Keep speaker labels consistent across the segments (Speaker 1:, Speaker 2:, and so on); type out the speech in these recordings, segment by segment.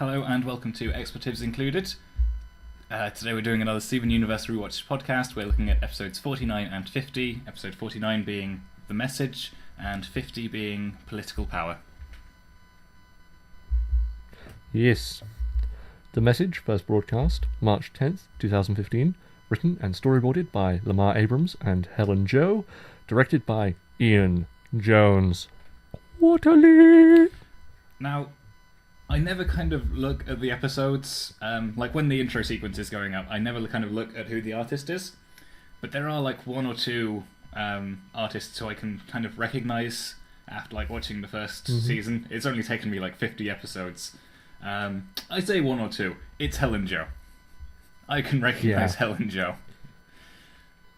Speaker 1: Hello and welcome to Expletives Included. Today we're doing another Steven Universe Rewatch podcast. We're looking at episodes 49 and 50. Episode 49 being The Message and 50 being Political Power.
Speaker 2: Yes. The Message, first broadcast, March 10th, 2015. Written and storyboarded by Lamar Abrams and Helen Jo. Directed by Ian Jones. Quarterly!
Speaker 1: Now, I never kind of look at the episodes, like when the intro sequence is going up, I never kind of look at who the artist is. But there are like one or two artists who I can kind of recognise after like watching the first season. It's only taken me like 50 episodes. I'd say one or two. It's Helen Jo. I can recognise Helen Jo.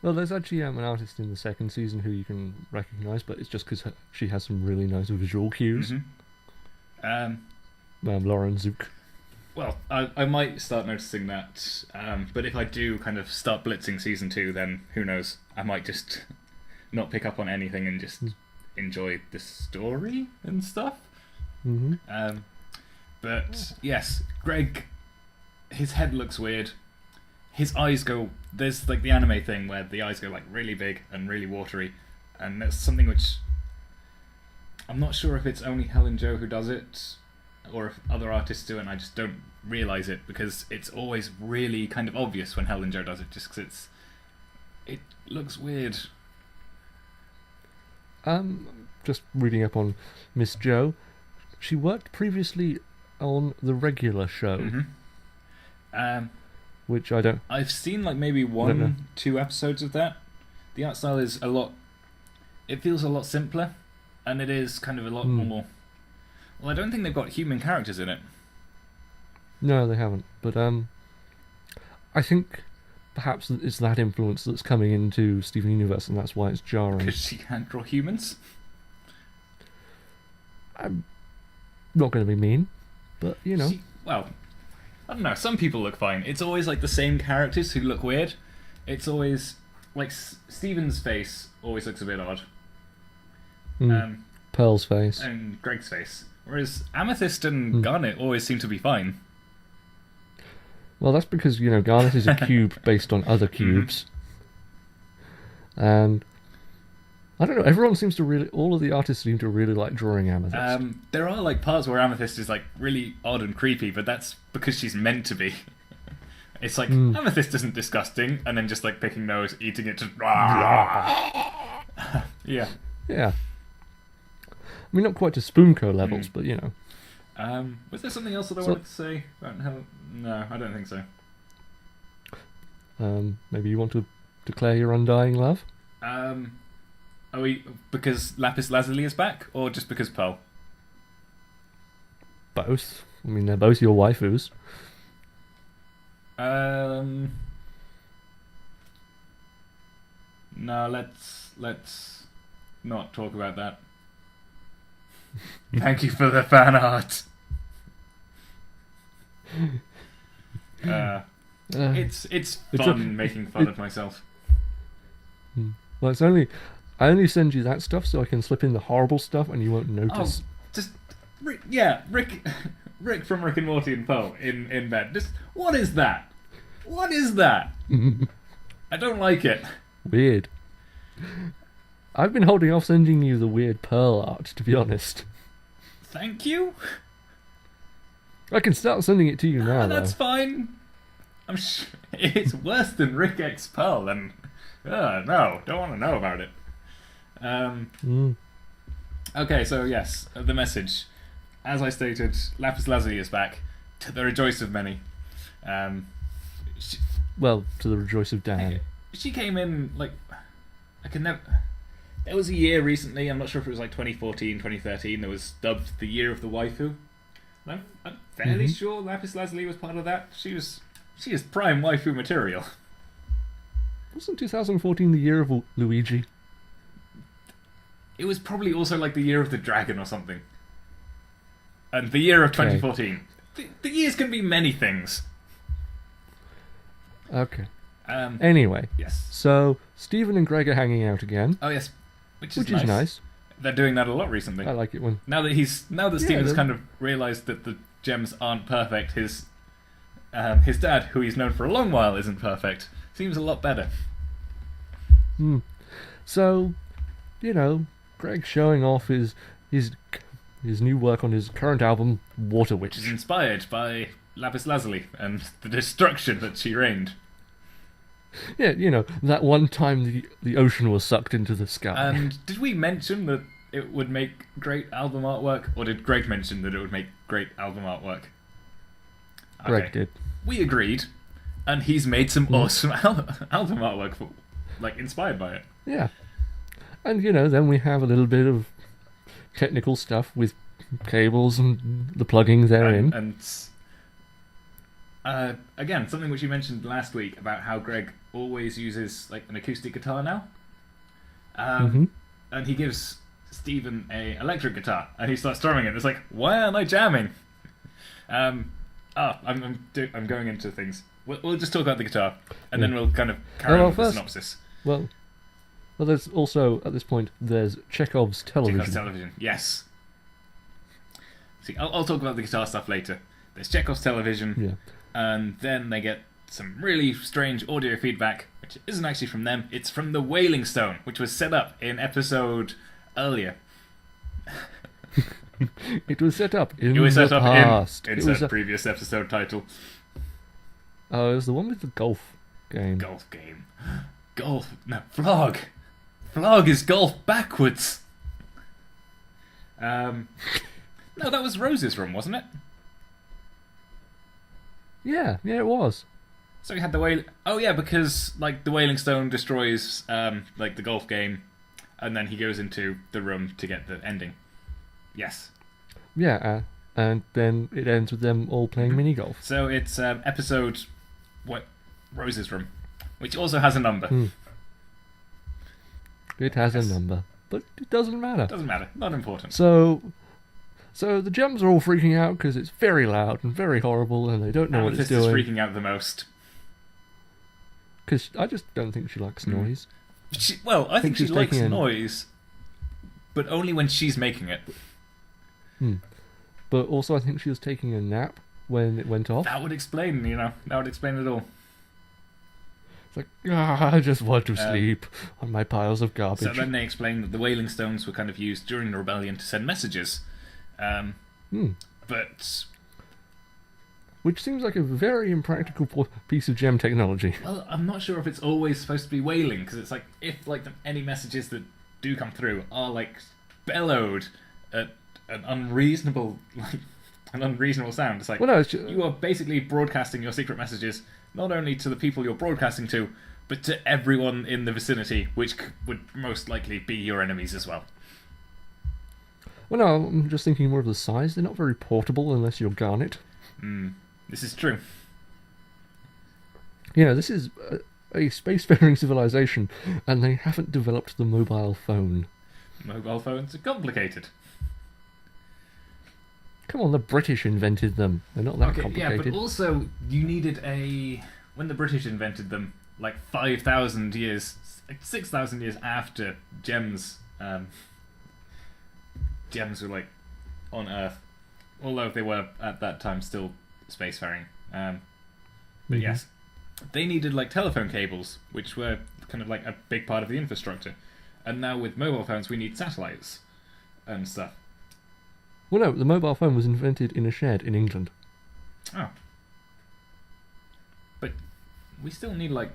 Speaker 2: Well, there's actually an artist in the second season who you can recognise, but it's just because she has some really nice visual cues. Lauren Zook.
Speaker 1: Well, I might start noticing that, but if I do kind of start blitzing season 2, then who knows? I might just not pick up on anything and just enjoy the story and stuff. But yes, Greg, his head looks weird. His eyes go... There's like the anime thing where the eyes go like really big and really watery, and that's something which... I'm not sure if it's only Helen Jo who does it, or if other artists do it, and I just don't realise it, because it's always really kind of obvious when Helen Jo does it, just because it looks weird.
Speaker 2: Just reading up on Miss Jo. She worked previously on the regular show. Which I don't...
Speaker 1: I've seen like maybe two episodes of that. The art style is a lot... It feels a lot simpler, and it is kind of a lot more... Well, I don't think they've got human characters in it.
Speaker 2: No, they haven't. But I think perhaps it's that influence that's coming into Steven Universe, and that's why it's jarring.
Speaker 1: Because she can't draw humans?
Speaker 2: I'm not going to be mean, but, you know.
Speaker 1: Well, I don't know. Some people look fine. It's always like the same characters who look weird. It's always... Like, Steven's face always looks a bit odd.
Speaker 2: Pearl's face.
Speaker 1: And Greg's face. Whereas Amethyst and Garnet always seem to be fine.
Speaker 2: Well, that's because, you know, Garnet is a cube based on other cubes. And I don't know, everyone seems to really... All of the artists seem to really like drawing Amethyst.
Speaker 1: There are like parts where Amethyst is like really odd and creepy, but that's because she's meant to be. It's like, Amethyst isn't disgusting, and then just like picking nose, eating it, just... Yeah.
Speaker 2: Yeah. I mean, not quite to Spoonco levels, but, you know.
Speaker 1: Was there something else that I wanted to say about Helen? No, I don't think so.
Speaker 2: Maybe you want to declare your undying love?
Speaker 1: Are we... Because Lapis Lazuli is back, or just because Pearl?
Speaker 2: Both. I mean, they're both your waifus.
Speaker 1: No, let's not talk about that. Thank you for the fan art. It's fun making fun of myself.
Speaker 2: Well, it's only... I only send you that stuff so I can slip in the horrible stuff and you won't notice.
Speaker 1: Oh, just... Rick from Rick and Morty and Poe in bed. Just, what is that? What is that? I don't like it.
Speaker 2: Weird. I've been holding off sending you the weird Pearl art, to be honest.
Speaker 1: Thank you?
Speaker 2: I can start sending it to you now,
Speaker 1: that's fine. I'm sure it's worse than Rick X Pearl, and... no, don't want to know about it. Okay, so yes, the message. As I stated, Lapis Lazuli is back, to the rejoice of many.
Speaker 2: Well, to the rejoice of Dan.
Speaker 1: She came in, like... I can never... There was a year recently, I'm not sure if it was like 2014, 2013, that was dubbed the Year of the Waifu. I'm fairly sure Lapis Lazuli was part of that. She is prime waifu material.
Speaker 2: Wasn't 2014 the year of Luigi?
Speaker 1: It was probably also like the Year of the Dragon or something. And the year of 2014. The years can be many things.
Speaker 2: Okay. Anyway.
Speaker 1: Yes.
Speaker 2: So, Stephen and Greg are hanging out again.
Speaker 1: Oh, yes. Which
Speaker 2: is
Speaker 1: nice. They're doing that a lot recently.
Speaker 2: I like it when...
Speaker 1: Now that Stephen's kind of realised that the gems aren't perfect, his dad, who he's known for a long while, isn't perfect. Seems a lot better.
Speaker 2: So, Greg showing off his new work on his current album, Water Witch.
Speaker 1: Which is inspired by Lapis Lazuli and the destruction that she reigned.
Speaker 2: Yeah, that one time the ocean was sucked into the sky.
Speaker 1: And did we mention that it would make great album artwork? Or did Greg mention that it would make great album artwork?
Speaker 2: Greg did.
Speaker 1: We agreed, and he's made some awesome album artwork, inspired by it.
Speaker 2: Yeah. And, then we have a little bit of technical stuff with cables and the pluggings therein.
Speaker 1: And again, something which you mentioned last week about how Greg always uses an acoustic guitar now. And he gives Stephen a electric guitar, and he starts strumming it. It's like, why aren't I jamming? I'm going into things. We'll just talk about the guitar, and then we'll kind of carry on with the synopsis.
Speaker 2: Well, there's also, at this point, there's Chekhov's television.
Speaker 1: Chekhov's television, yes. See, I'll talk about the guitar stuff later. There's Chekhov's television, and then they get some really strange audio feedback, which isn't actually from them. It's from the Wailing Stone, which was set up in episode earlier.
Speaker 2: It was set up in the past.
Speaker 1: Insert previous episode title.
Speaker 2: Oh, it was the one with the golf game.
Speaker 1: Golf game. Golf. No, Flog. Flog is golf backwards. No, that was Rose's room, wasn't it?
Speaker 2: Yeah, it was.
Speaker 1: So we had the Wailing... Oh, yeah, because, the Wailing Stone destroys, the golf game, and then he goes into the room to get the ending. Yes.
Speaker 2: Yeah, and then it ends with them all playing mini-golf.
Speaker 1: So it's episode... Rose's room, which also has a number.
Speaker 2: It has a number, but it doesn't matter.
Speaker 1: Doesn't matter. Not important.
Speaker 2: So the gems are all freaking out because it's very loud and very horrible, and they don't know what it's doing.
Speaker 1: Amethyst is freaking out the most.
Speaker 2: Because I just don't think she likes noise.
Speaker 1: I think she likes noise, but only when she's making it.
Speaker 2: But also I think she was taking a nap when it went off.
Speaker 1: That would explain, that would explain it all.
Speaker 2: It's like, I just want to sleep on my piles of garbage.
Speaker 1: So then they explain that the Wailing Stones were kind of used during the rebellion to send messages. But...
Speaker 2: Which seems like a very impractical piece of gem technology.
Speaker 1: Well, I'm not sure if it's always supposed to be wailing, because it's if any messages that do come through are bellowed at an unreasonable sound. It's you are basically broadcasting your secret messages not only to the people you're broadcasting to, but to everyone in the vicinity, which would most likely be your enemies as well.
Speaker 2: Well, no, I'm just thinking more of the size. They're not very portable unless you're Garnet.
Speaker 1: This is true.
Speaker 2: This is a spacefaring civilization, and they haven't developed the mobile phone.
Speaker 1: Mobile phones are complicated.
Speaker 2: Come on, the British invented them. They're not that complicated.
Speaker 1: Yeah, but also, you needed when the British invented them, 5,000 years, 6,000 years after gems were, on Earth. Although they were, at that time, still spacefaring. But yes, they needed, telephone cables, which were kind of, a big part of the infrastructure. And now with mobile phones, we need satellites and stuff.
Speaker 2: Well, no, the mobile phone was invented in a shed in England.
Speaker 1: Oh. But we still need, it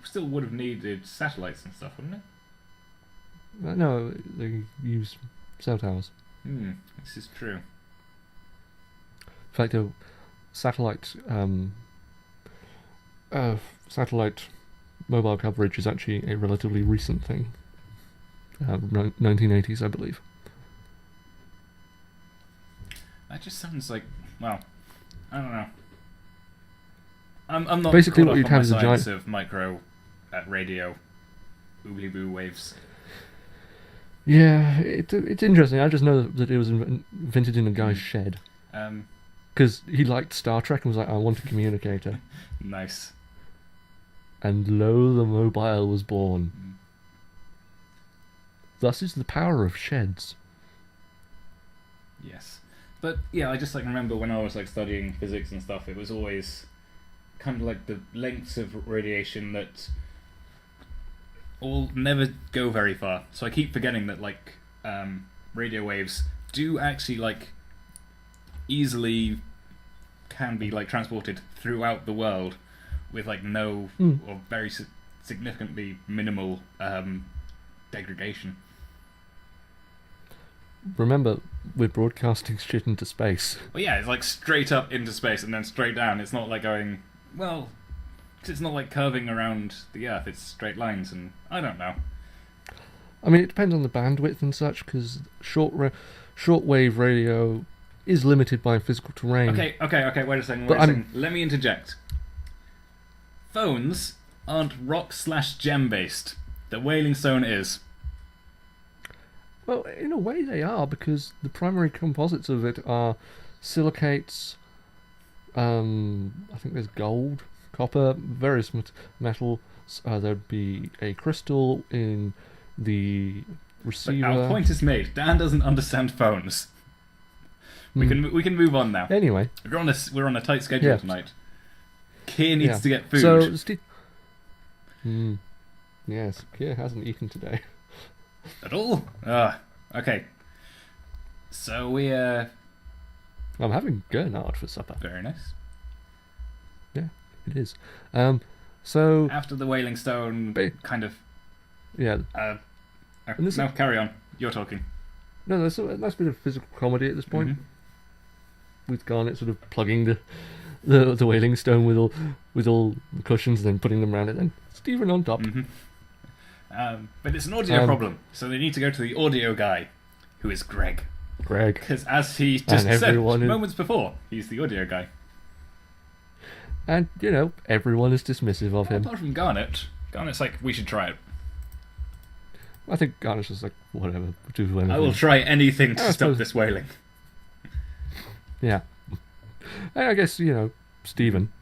Speaker 1: still would have needed satellites and stuff, wouldn't it?
Speaker 2: No, they use cell towers.
Speaker 1: This is true.
Speaker 2: In fact, satellite mobile coverage is actually a relatively recent thing. 1980s, I believe.
Speaker 1: That just sounds I don't know. I'm not
Speaker 2: basically
Speaker 1: caught
Speaker 2: what
Speaker 1: up
Speaker 2: you'd
Speaker 1: on
Speaker 2: have
Speaker 1: my
Speaker 2: is a
Speaker 1: science
Speaker 2: giant
Speaker 1: of micro radio oobly boo waves.
Speaker 2: Yeah, it's interesting. I just know that it was invented in a guy's shed. Because he liked Star Trek and was like, I want a communicator.
Speaker 1: Nice.
Speaker 2: And lo, the mobile was born. Thus is the power of sheds.
Speaker 1: Yes. But yeah, I just like remember when I was like studying physics and stuff, it was always kind of like the lengths of radiation that all never go very far. So I keep forgetting that like radio waves do actually like easily can be like transported throughout the world with like no or very significantly minimal degradation.
Speaker 2: Remember, we're broadcasting shit into space.
Speaker 1: Well, yeah, it's like straight up into space and then straight down. It's not like going, well, it's not like curving around the Earth. It's straight lines, and I don't know.
Speaker 2: I mean, it depends on the bandwidth and such, because shortwave radio is limited by physical terrain.
Speaker 1: Okay, wait a second. Let me interject. Phones aren't rock/gem based. The Wailing Stone is.
Speaker 2: Well, in a way they are, because the primary composites of it are silicates, I think there's gold, copper, various metals. There'd be a crystal in the receiver.
Speaker 1: But our point is made. Dan doesn't understand phones. We can move on now.
Speaker 2: Anyway,
Speaker 1: we're on a tight schedule tonight. Keir needs to get food.
Speaker 2: So, yes, Keir hasn't eaten today.
Speaker 1: At all? Okay. So
Speaker 2: I'm having Gurnard for supper.
Speaker 1: Very nice.
Speaker 2: Yeah, it is. So
Speaker 1: after the Wailing Stone, kind of.
Speaker 2: Yeah.
Speaker 1: No, carry on. You're talking.
Speaker 2: No, there's a nice bit of physical comedy at this point, with Garnet sort of plugging the Wailing Stone with all the cushions, and then putting them around it, then Stephen on top.
Speaker 1: But it's an audio problem, so they need to go to the audio guy, who is Greg.
Speaker 2: Because
Speaker 1: as he just said moments before, he's the audio guy.
Speaker 2: And, everyone is dismissive of him.
Speaker 1: Apart from Garnet. Garnet's like, we should try it.
Speaker 2: I think Garnet's just like, whatever, do anything.
Speaker 1: I will try anything to stop this wailing.
Speaker 2: Yeah. And I guess, Stephen.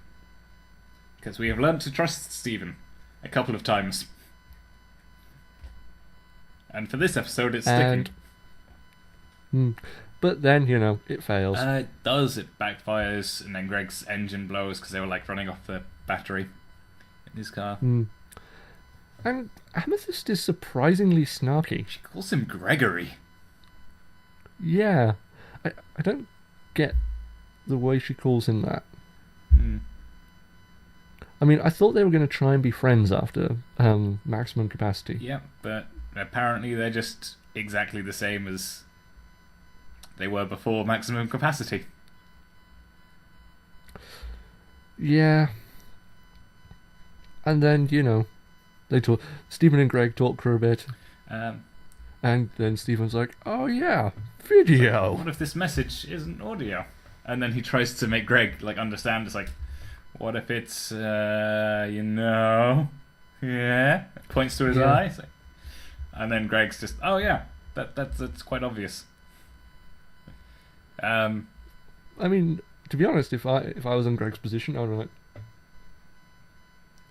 Speaker 1: Because we have learned to trust Stephen a couple of times. And for this episode, it's sticking.
Speaker 2: But then, it fails.
Speaker 1: It does. It backfires, and then Greg's engine blows because they were like running off the battery in his car.
Speaker 2: And Amethyst is surprisingly snarky.
Speaker 1: She calls him Gregory.
Speaker 2: Yeah. I don't get the way she calls him that. I mean, I thought they were going to try and be friends after Maximum Capacity.
Speaker 1: Yeah, but apparently they're just exactly the same as they were before Maximum Capacity.
Speaker 2: Yeah. And then, they talk. Stephen and Greg talk for a bit. And then Stephen's like, oh yeah, video.
Speaker 1: What if this message isn't audio? And then he tries to make Greg understand. It's like, what if it's, yeah? Points to his eye. Like, and then Greg's just, oh yeah, that's quite obvious.
Speaker 2: I mean, to be honest, if I was in Greg's position,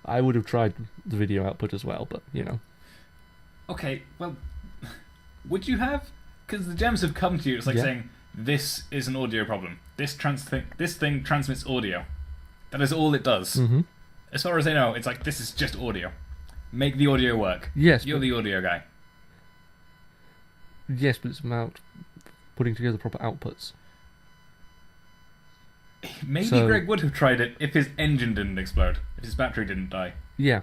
Speaker 2: I would have tried the video output as well, but
Speaker 1: Okay, well, would you have? Because the gems have come to you. It's like saying this is an audio problem. This thing transmits audio. That is all it does. As far as I know, it's like this is just audio. Make the audio work.
Speaker 2: Yes,
Speaker 1: you're the audio guy.
Speaker 2: Yes, but it's about putting together proper outputs.
Speaker 1: Maybe Greg would have tried it if his engine didn't explode, if his battery didn't die.
Speaker 2: Yeah,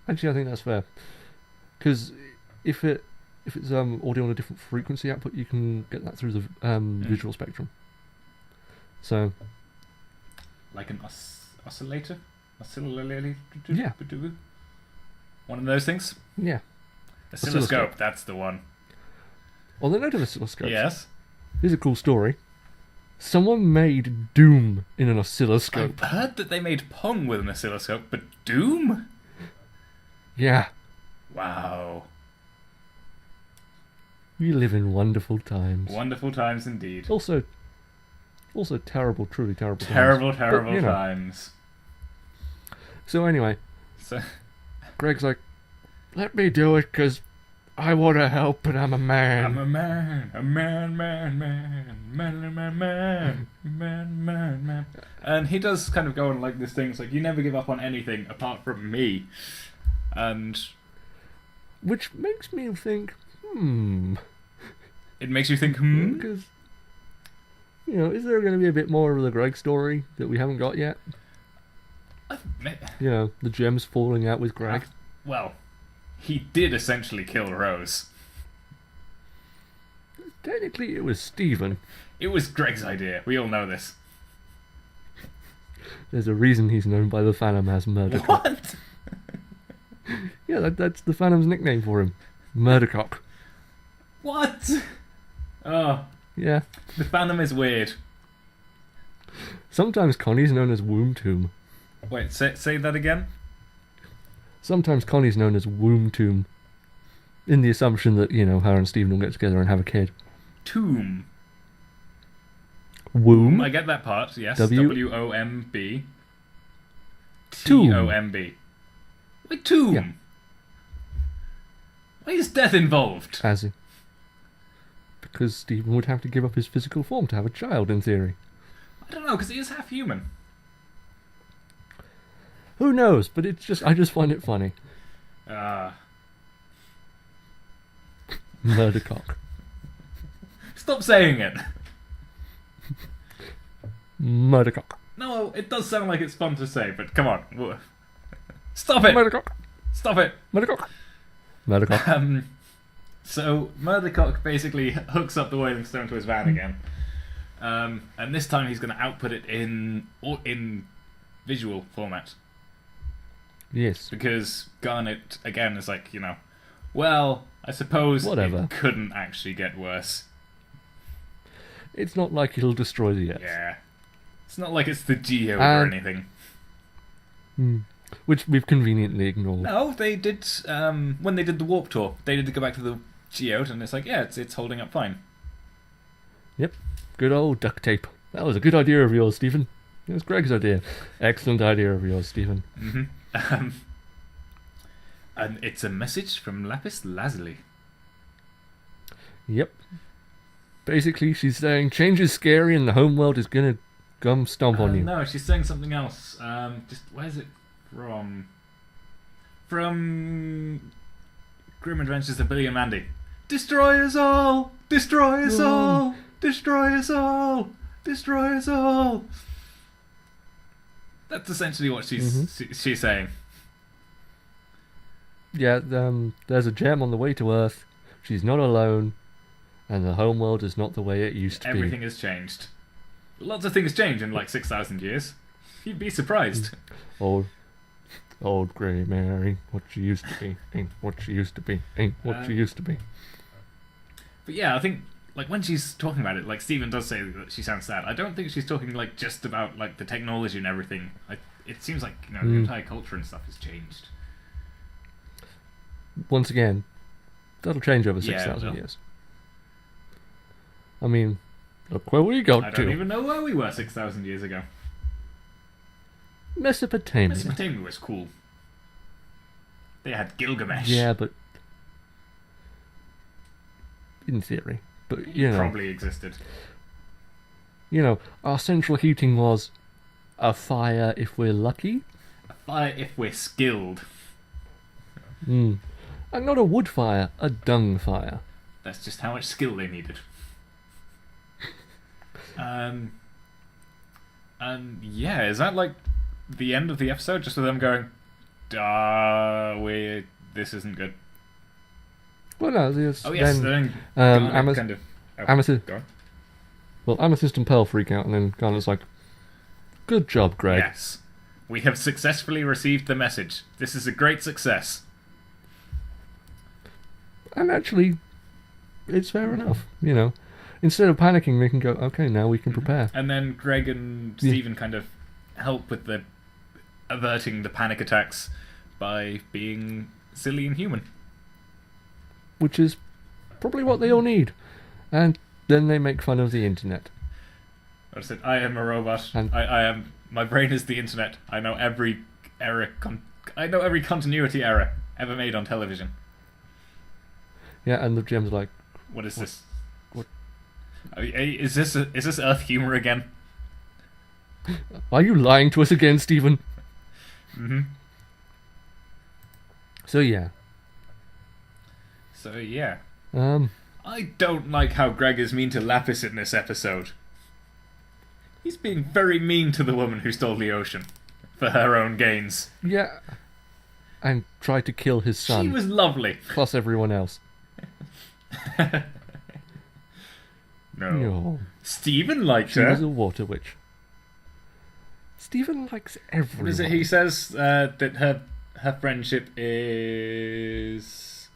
Speaker 2: actually, I think that's fair. Because if it's audio on a different frequency output, you can get that through the visual spectrum. So,
Speaker 1: like an oscillator,
Speaker 2: yeah,
Speaker 1: one of those things.
Speaker 2: Yeah,
Speaker 1: oscilloscope. That's the one.
Speaker 2: On the note of oscilloscopes,
Speaker 1: yes,
Speaker 2: here's a cool story. Someone made Doom in an oscilloscope.
Speaker 1: I've heard that they made Pong with an oscilloscope, but Doom?
Speaker 2: Yeah.
Speaker 1: Wow.
Speaker 2: We live in wonderful times.
Speaker 1: Wonderful times indeed.
Speaker 2: Also terrible, truly terrible times.
Speaker 1: Terrible times.
Speaker 2: So anyway, Greg's like, let me do it, because I want to help, but I'm a man.
Speaker 1: I'm a man, man. And he does kind of go on like this thing. It's like, you never give up on anything apart from me. And
Speaker 2: Which makes me think,
Speaker 1: it makes you think,
Speaker 2: Because, is there going to be a bit more of the Greg story that we haven't got yet? The gems falling out with Greg.
Speaker 1: Well, he did essentially kill Rose.
Speaker 2: Technically, it was Stephen.
Speaker 1: It was Greg's idea. We all know this.
Speaker 2: There's a reason he's known by the Phantom as Murdercock.
Speaker 1: What?
Speaker 2: Yeah, that's the Phantom's nickname for him. Murdercock.
Speaker 1: What? Oh,
Speaker 2: Yeah.
Speaker 1: the Phantom is weird.
Speaker 2: Sometimes Connie's known as Womb Tomb.
Speaker 1: Wait, say that again?
Speaker 2: Sometimes Connie's known as Womb Tomb. In the assumption that, her and Stephen will get together and have a kid.
Speaker 1: Tomb.
Speaker 2: Womb?
Speaker 1: I get that part, yes.
Speaker 2: W-
Speaker 1: W-O-M-B.
Speaker 2: Tomb.
Speaker 1: T-O-M-B. Wait, tomb?
Speaker 2: Yeah.
Speaker 1: Why is death involved?
Speaker 2: Because Stephen would have to give up his physical form to have a child, in theory.
Speaker 1: I don't know, because he is half human.
Speaker 2: Who knows? But I just find it funny. Murdercock.
Speaker 1: Stop saying it.
Speaker 2: Murdercock.
Speaker 1: No, it does sound like it's fun to say, but come on. Stop it!
Speaker 2: Murdercock.
Speaker 1: Stop it!
Speaker 2: Murdercock. Murdercock.
Speaker 1: So Murdercock basically hooks up the Wailing Stone to his van again. And this time he's going to output it in visual format.
Speaker 2: Yes.
Speaker 1: Because Garnet, again, is like, well, I suppose
Speaker 2: Whatever.
Speaker 1: It couldn't actually get worse.
Speaker 2: It's not like it'll destroy the Earth.
Speaker 1: Yeah. It's not like it's the Geode or anything.
Speaker 2: Which we've conveniently ignored.
Speaker 1: No, they did, when they did the Warp Tour, they did go back to the Geode, and it's like, yeah, it's holding up fine.
Speaker 2: Yep. Good old duct tape. That was a good idea of yours, Stephen. It was Greg's idea. Excellent idea of yours, Stephen.
Speaker 1: Mm-hmm. And it's a message from Lapis Lazuli.
Speaker 2: Yep. Basically, she's saying change is scary and the homeworld is gonna come stomp on you.
Speaker 1: No, she's saying something else. Where's it from? From Grim Adventures of Billy and Mandy. Destroy us all! Destroy us all! Destroy us all! Destroy us all! That's essentially what she's saying.
Speaker 2: Yeah, there's a gem on the way to Earth. She's not alone, and the homeworld is not the way it used to be.
Speaker 1: Everything has changed. Lots of things change in like 6,000 years. You'd be surprised.
Speaker 2: Old grey Mary, what she used to be, ain't what she used to be, ain't what she used to be.
Speaker 1: But yeah, I think like when she's talking about it, like Stephen does say that she sounds sad. I don't think she's talking like just about like the technology and everything. It seems like the entire culture and stuff has changed.
Speaker 2: Once again, that'll change over 6,000 years. I mean, look where we got to.
Speaker 1: I don't even know where we were 6,000 years ago.
Speaker 2: Mesopotamia.
Speaker 1: Mesopotamia was cool. They had Gilgamesh.
Speaker 2: Yeah, but in theory. But
Speaker 1: probably existed.
Speaker 2: Our central heating was a fire if we're lucky.
Speaker 1: A fire if we're skilled.
Speaker 2: And not a wood fire, a dung fire.
Speaker 1: That's just how much skill they needed. And yeah, is that like the end of the episode? Just with them going, this isn't good.
Speaker 2: Well, no, yes.
Speaker 1: Then
Speaker 2: Amethyst.
Speaker 1: Go on.
Speaker 2: Well, Amethyst and Pearl freak out, and then Garnet's like, "Good job, Greg."
Speaker 1: Yes, we have successfully received the message. This is a great success.
Speaker 2: And actually, it's fair enough. Instead of panicking, they can go, "Okay, now we can prepare."
Speaker 1: And then Greg and Stephen kind of help with the averting the panic attacks by being silly and human.
Speaker 2: Which is probably what they all need. And then they make fun of the internet.
Speaker 1: I said, I am a robot. My brain is the internet. I know every error. I know every continuity error ever made on television.
Speaker 2: Yeah, and the gem's like,
Speaker 1: What is this?
Speaker 2: what-
Speaker 1: Is this Earth humor again?
Speaker 2: are you lying to us again, Stephen?
Speaker 1: Mm-hmm.
Speaker 2: So yeah.
Speaker 1: So yeah.
Speaker 2: Um,
Speaker 1: I don't like how Greg is mean to Lapis in this episode. He's being very mean to the woman who stole the ocean for her own gains.
Speaker 2: yeah. And tried to kill his son.
Speaker 1: She was lovely.
Speaker 2: Plus everyone else. No.
Speaker 1: Stephen liked
Speaker 2: She
Speaker 1: her.
Speaker 2: was a water witch. Stephen likes everyone.
Speaker 1: What is it he says? That her friendship is...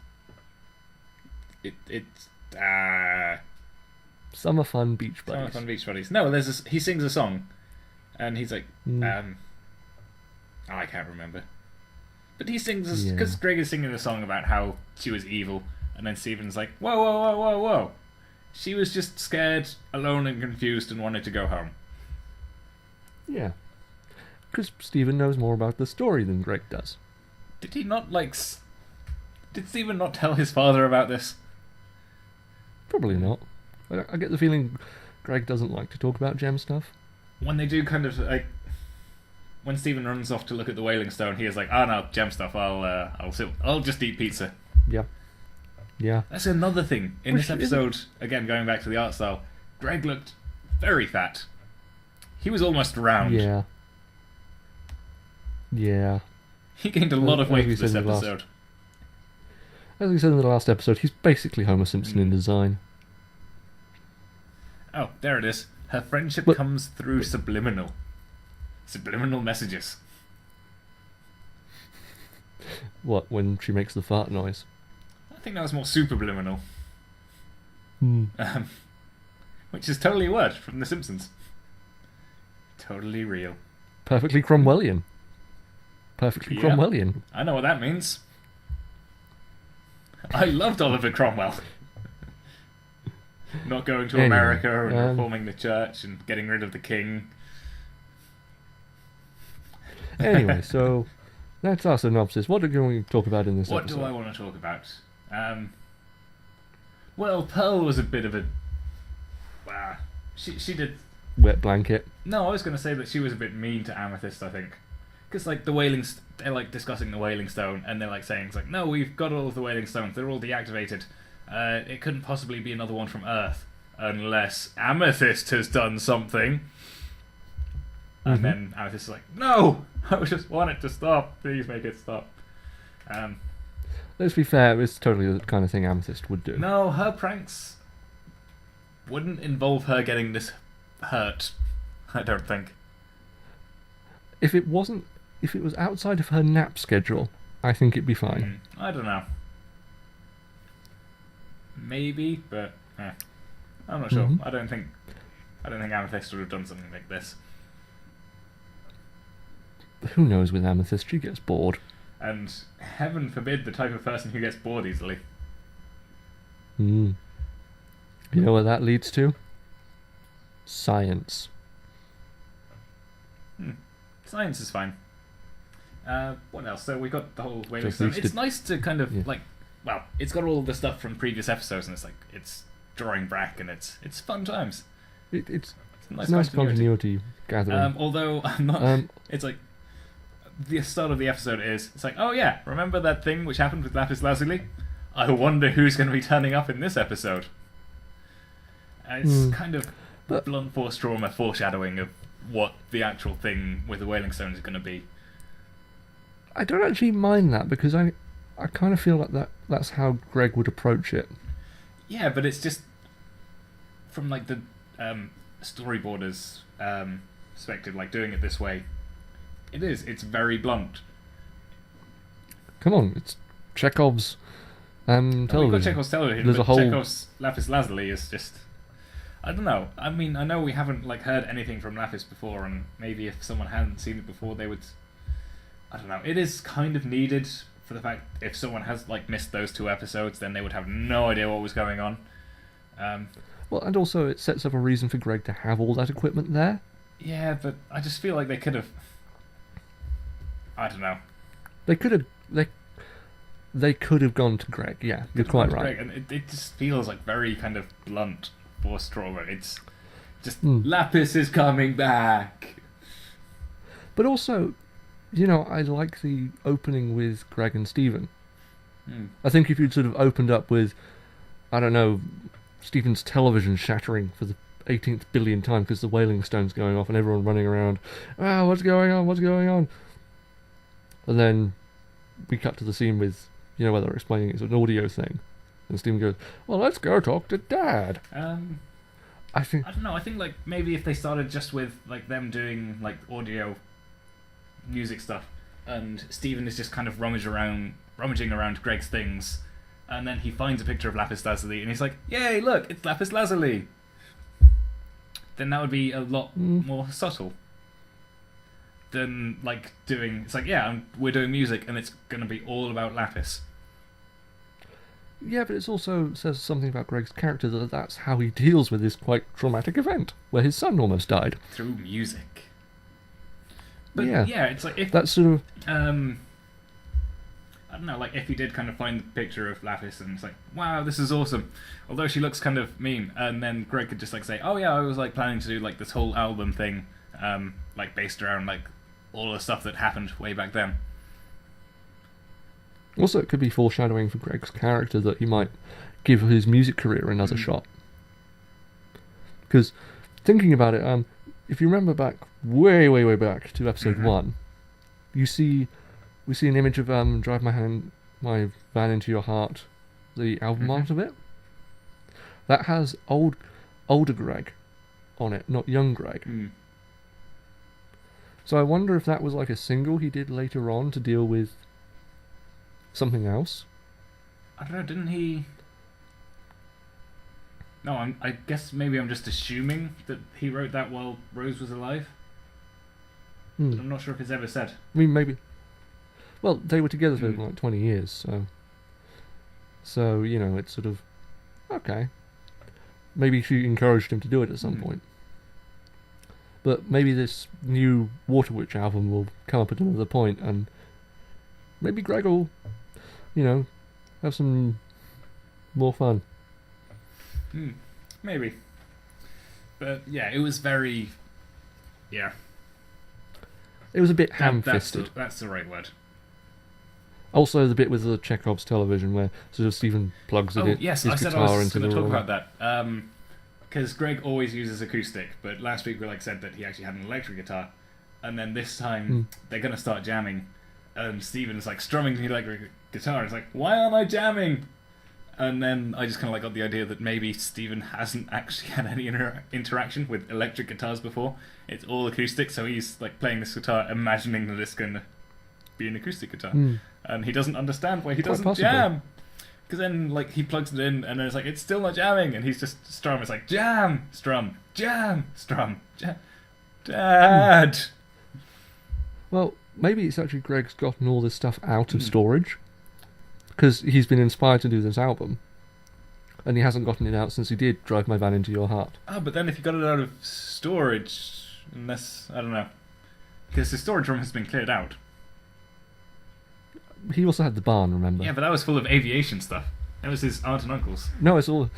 Speaker 1: It's...
Speaker 2: Summer fun beach buddies.
Speaker 1: Fun beach buddies. No, he sings a song. And he's like...
Speaker 2: Mm.
Speaker 1: I can't remember. But he sings...
Speaker 2: Yeah.
Speaker 1: Because Greg is singing a song about how she was evil. And then Stephen's like, whoa, whoa, whoa, whoa, whoa. She was just scared, alone and confused and wanted to go home.
Speaker 2: Yeah. Because Stephen knows more about the story than Greg does.
Speaker 1: Did he not, Did Stephen not tell his father about this?
Speaker 2: Probably not. I get the feeling Greg doesn't like to talk about gem stuff.
Speaker 1: When they do kind of, when Stephen runs off to look at the Wailing Stone, he is like, oh no, gem stuff, I'll just eat pizza.
Speaker 2: Yeah. Yeah.
Speaker 1: That's another thing. In
Speaker 2: Which
Speaker 1: this episode, again, going back to the art style, Greg looked very fat. He was almost round.
Speaker 2: Yeah. Yeah.
Speaker 1: He gained a lot of weight
Speaker 2: we
Speaker 1: for this
Speaker 2: said in the last-
Speaker 1: episode.
Speaker 2: As we said in the last episode, he's basically Homer Simpson in design.
Speaker 1: Oh, there it is. Her friendship
Speaker 2: But-
Speaker 1: comes through subliminal messages.
Speaker 2: What, when she makes the fart noise?
Speaker 1: I think that was more superbliminal.
Speaker 2: Hmm.
Speaker 1: Which is totally a word from The Simpsons. Totally real.
Speaker 2: Perfectly Cromwellian. Perfectly
Speaker 1: Yeah.
Speaker 2: Cromwellian.
Speaker 1: I know what that means. I loved Oliver Cromwell. Not going to
Speaker 2: Anyway,
Speaker 1: America and reforming the church and getting rid of the king.
Speaker 2: Anyway, so that's our synopsis. What are we going to talk about in this
Speaker 1: What
Speaker 2: episode?
Speaker 1: do I want to talk about? Well, Pearl was a bit of a... She did...
Speaker 2: Wet blanket.
Speaker 1: No, I was going to say that she was a bit mean to Amethyst, I think. Because, they're, discussing the Wailing Stone, and they're, saying, it's like, no, we've got all of the Wailing Stones, they're all deactivated. It couldn't possibly be another one from Earth, unless Amethyst has done something. And then Amethyst is like, no! I just want it to stop. Please make it stop.
Speaker 2: Let's be fair, it's totally the kind of thing Amethyst would do.
Speaker 1: No, her pranks wouldn't involve her getting this hurt. I don't think.
Speaker 2: If it was outside of her nap schedule, I think it'd be fine.
Speaker 1: I don't know. Maybe, but I'm not sure.
Speaker 2: Mhm.
Speaker 1: I don't think Amethyst would have done something like this.
Speaker 2: Who knows with Amethyst, she gets bored.
Speaker 1: And heaven forbid the type of person who gets bored easily.
Speaker 2: You know what that leads to? Science.
Speaker 1: Science is fine. What else? So we got the whole Wailing
Speaker 2: Just
Speaker 1: Stone.
Speaker 2: needs
Speaker 1: It's
Speaker 2: to-
Speaker 1: nice to kind of
Speaker 2: Yeah.
Speaker 1: it's got all the stuff from previous episodes, and it's drawing back, and it's fun times.
Speaker 2: It's
Speaker 1: It's a
Speaker 2: nice continuity gathering.
Speaker 1: Although I'm not. It's like the start of the episode is. It's like, oh yeah, remember that thing which happened with Lapis Lazuli? I wonder who's going to be turning up in this episode. It's kind of
Speaker 2: But-
Speaker 1: blunt force trauma foreshadowing of what the actual thing with the Wailing Stone is going to be.
Speaker 2: I don't actually mind that because I kind of feel like that's how Greg would approach it.
Speaker 1: Yeah, but it's just from the storyboarders' perspective, doing it this way. It's very blunt.
Speaker 2: Come on, it's Chekhov's television.
Speaker 1: We've got Chekhov's television,
Speaker 2: There's
Speaker 1: but
Speaker 2: a whole-
Speaker 1: Chekhov's Lapis Lazuli is just... I don't know. I mean, I know we haven't heard anything from Lapis before, and maybe if someone hadn't seen it before, they would... I don't know. It is kind of needed for the fact if someone has missed those 2 episodes, then they would have no idea what was going on.
Speaker 2: Well, and also it sets up a reason for Greg to have all that equipment there.
Speaker 1: Yeah, but I just feel like they could have... I don't know.
Speaker 2: They could have. They could have gone to Greg. Yeah, you're quite right.
Speaker 1: Greg, and it just feels like very kind of blunt for Strawberry. It's just
Speaker 2: Hmm.
Speaker 1: Lapis is coming back.
Speaker 2: But also, I like the opening with Greg and Stephen. I think if you'd sort of opened up with, I don't know, Stephen's television shattering for the 18th billion time because the Wailing Stone's going off and everyone running around, what's going on, what's going on? And then we cut to the scene with, where they're explaining it's an audio thing. And Stephen goes, well, let's go talk to Dad. I
Speaker 1: don't know, I think like maybe if they started just with like them doing like audio music stuff and Stephen is just kind of rummaging around Greg's things and then he finds a picture of Lapis Lazuli and he's like, yay, look, it's Lapis Lazuli. Then that would be a lot more subtle than like doing, it's like, we're doing music and it's going to be all about Lapis.
Speaker 2: Yeah, but it also says something about Greg's character that that's how he deals with this quite traumatic event where his son almost died.
Speaker 1: Through music. But
Speaker 2: yeah
Speaker 1: it's like if
Speaker 2: that's sort of
Speaker 1: I don't know, like if you did kind of find the picture of Lapis and it's like, wow, this is awesome. Although she looks kind of mean, and then Greg could just like say, oh yeah, I was like planning to do like this whole album thing, like based around like all the stuff that happened way back then.
Speaker 2: Also, it could be foreshadowing for Greg's character that he might give his music career another shot. Because thinking about it, if you remember back way, way, way back to episode 1, we see an image of "Drive My Van Into Your Heart," the album art of it. That has older Greg on it, not young Greg. So I wonder if that was like a single he did later on to deal with something else.
Speaker 1: I don't know, didn't he... No, I guess maybe I'm just assuming that he wrote that while Rose was alive. But I'm not sure if it's ever said.
Speaker 2: I mean, maybe... Well, they were together for like 20 years, so... So, it's sort of... Okay. Maybe she encouraged him to do it at some point. But maybe this new Water Witch album will come up at another point, and maybe Greg will, have some more fun.
Speaker 1: Maybe. But yeah, it was very... Yeah.
Speaker 2: It was a bit ham-fisted.
Speaker 1: That's the right word.
Speaker 2: Also, the bit with the Chekhov's television where sort of Stephen plugs his guitar into the room.
Speaker 1: I talk about that. Because Greg always uses acoustic, but last week we said that he actually had an electric guitar, and then this time they're going to start jamming, and Stephen's like strumming the electric guitar. It's like, why aren't I jamming? And then I just kind of got the idea that maybe Stephen hasn't actually had any interaction with electric guitars before. It's all acoustic, so he's like playing this guitar, imagining that it's going to be an acoustic guitar, and he doesn't understand why he doesn't jam. Because then, like, he plugs it in, and then it's like, it's still not jamming, and he's just strum. It's like, jam, strum, jam, strum, jam. Dad!
Speaker 2: Well, maybe it's actually Greg's gotten all this stuff out of storage, because he's been inspired to do this album, and he hasn't gotten it out since he did Drive My Van Into Your Heart.
Speaker 1: Oh, but then if you got it out of storage, unless, I don't know, because the storage room has been cleared out.
Speaker 2: He also had the barn, remember?
Speaker 1: Yeah, but that was full of aviation stuff. That was his aunt and uncles.
Speaker 2: No, it's all...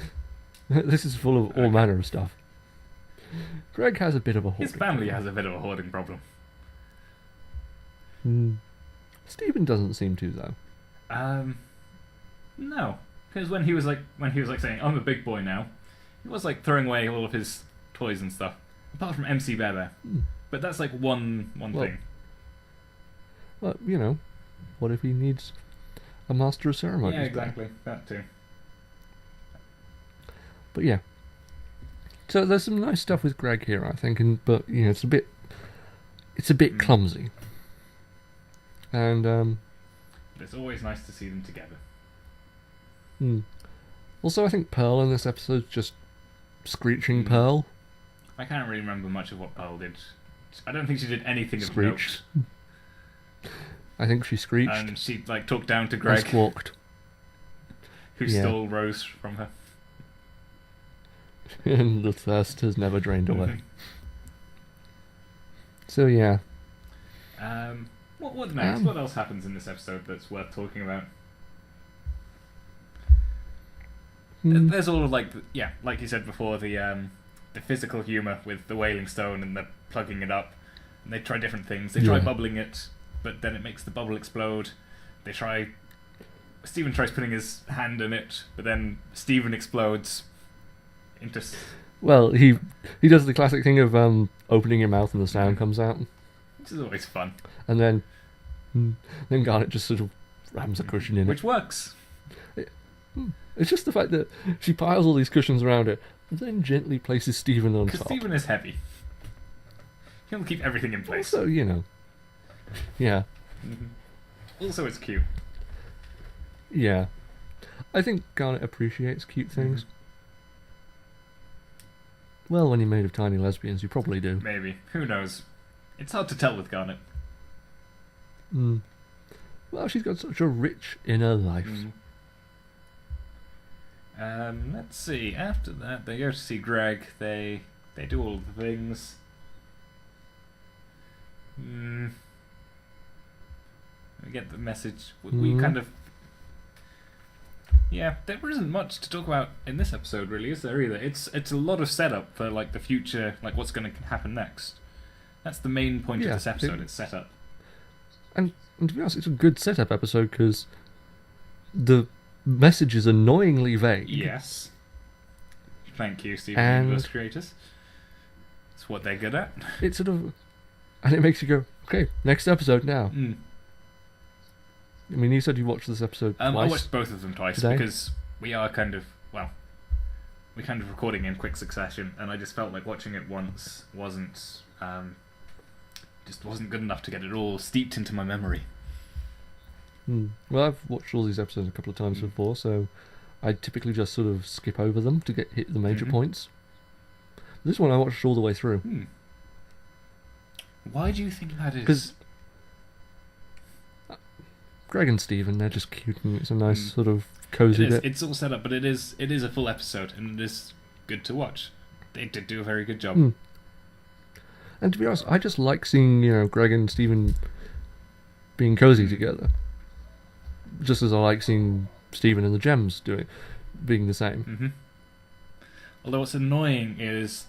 Speaker 2: This is full of all manner of stuff. Greg has a bit of a hoarding
Speaker 1: His family has a bit of a hoarding problem.
Speaker 2: Stephen doesn't seem to, though.
Speaker 1: No. Because when he was saying, I'm a big boy now, he was like throwing away all of his toys and stuff. Apart from MC Bear Bear. But that's like one thing.
Speaker 2: Well, what if he needs a master of ceremonies?
Speaker 1: Yeah, exactly. That too.
Speaker 2: But yeah. So there's some nice stuff with Greg here, I think, but it's a bit clumsy. And
Speaker 1: it's always nice to see them together.
Speaker 2: Also, I think Pearl in this episode is just screeching Pearl.
Speaker 1: I can't really remember much of what Pearl did. I don't think she did anything of
Speaker 2: note. I think she screeched.
Speaker 1: And she like talked down to Greg.
Speaker 2: And squawked.
Speaker 1: Who stole Rose from her.
Speaker 2: And the thirst has never drained away. So yeah.
Speaker 1: What next? What else happens in this episode that's worth talking about? There's all of like you said before, the physical humour with the wailing stone and the plugging it up. And they try different things. They try bubbling it, but then it makes the bubble explode. Stephen tries putting his hand in it, but then Stephen explodes.
Speaker 2: Well, he does the classic thing of opening your mouth and the sound comes out,
Speaker 1: which is always fun.
Speaker 2: And then Garnet just sort of rams a cushion in
Speaker 1: which works.
Speaker 2: It's just the fact that she piles all these cushions around it, and then gently places Stephen on top.
Speaker 1: Because Stephen is heavy. He'll keep everything in place.
Speaker 2: Also, yeah.
Speaker 1: Also, it's cute.
Speaker 2: Yeah. I think Garnet appreciates cute things. Well, when you're made of tiny lesbians, you probably do.
Speaker 1: Maybe. Who knows? It's hard to tell with Garnet.
Speaker 2: Well, she's got such a rich inner life.
Speaker 1: Let's see. After that, they go to see Greg. They do all the things. We get the message. We kind of... Yeah, there isn't much to talk about in this episode, really, is there, either? It's a lot of setup for, like, the future, like, what's going to happen next. That's the main point of this episode, it's setup. And
Speaker 2: to be honest, it's a good setup episode, because the message is annoyingly vague.
Speaker 1: Yes. Thank you, Steven Universe creators. It's what they're good at.
Speaker 2: It's sort of... And it makes you go, okay, next episode now. I mean, you said you watched this episode twice.
Speaker 1: I watched both of them twice
Speaker 2: today?
Speaker 1: Because we are we're kind of recording in quick succession, and I just felt like watching it once wasn't good enough to get it all steeped into my memory.
Speaker 2: Well, I've watched all these episodes a couple of times before, so I typically just sort of skip over them to hit the major points. This one I watched all the way through.
Speaker 1: Why do you think that is?
Speaker 2: Because Greg and Stephen, they're just cute, and it's a nice sort of cozy bit.
Speaker 1: It's all set up, but it is a full episode, and it is good to watch. They did do a very good job.
Speaker 2: And to be honest, I just like seeing Greg and Stephen being cozy together, just as I like seeing Stephen and the Gems being the same.
Speaker 1: Although what's annoying is,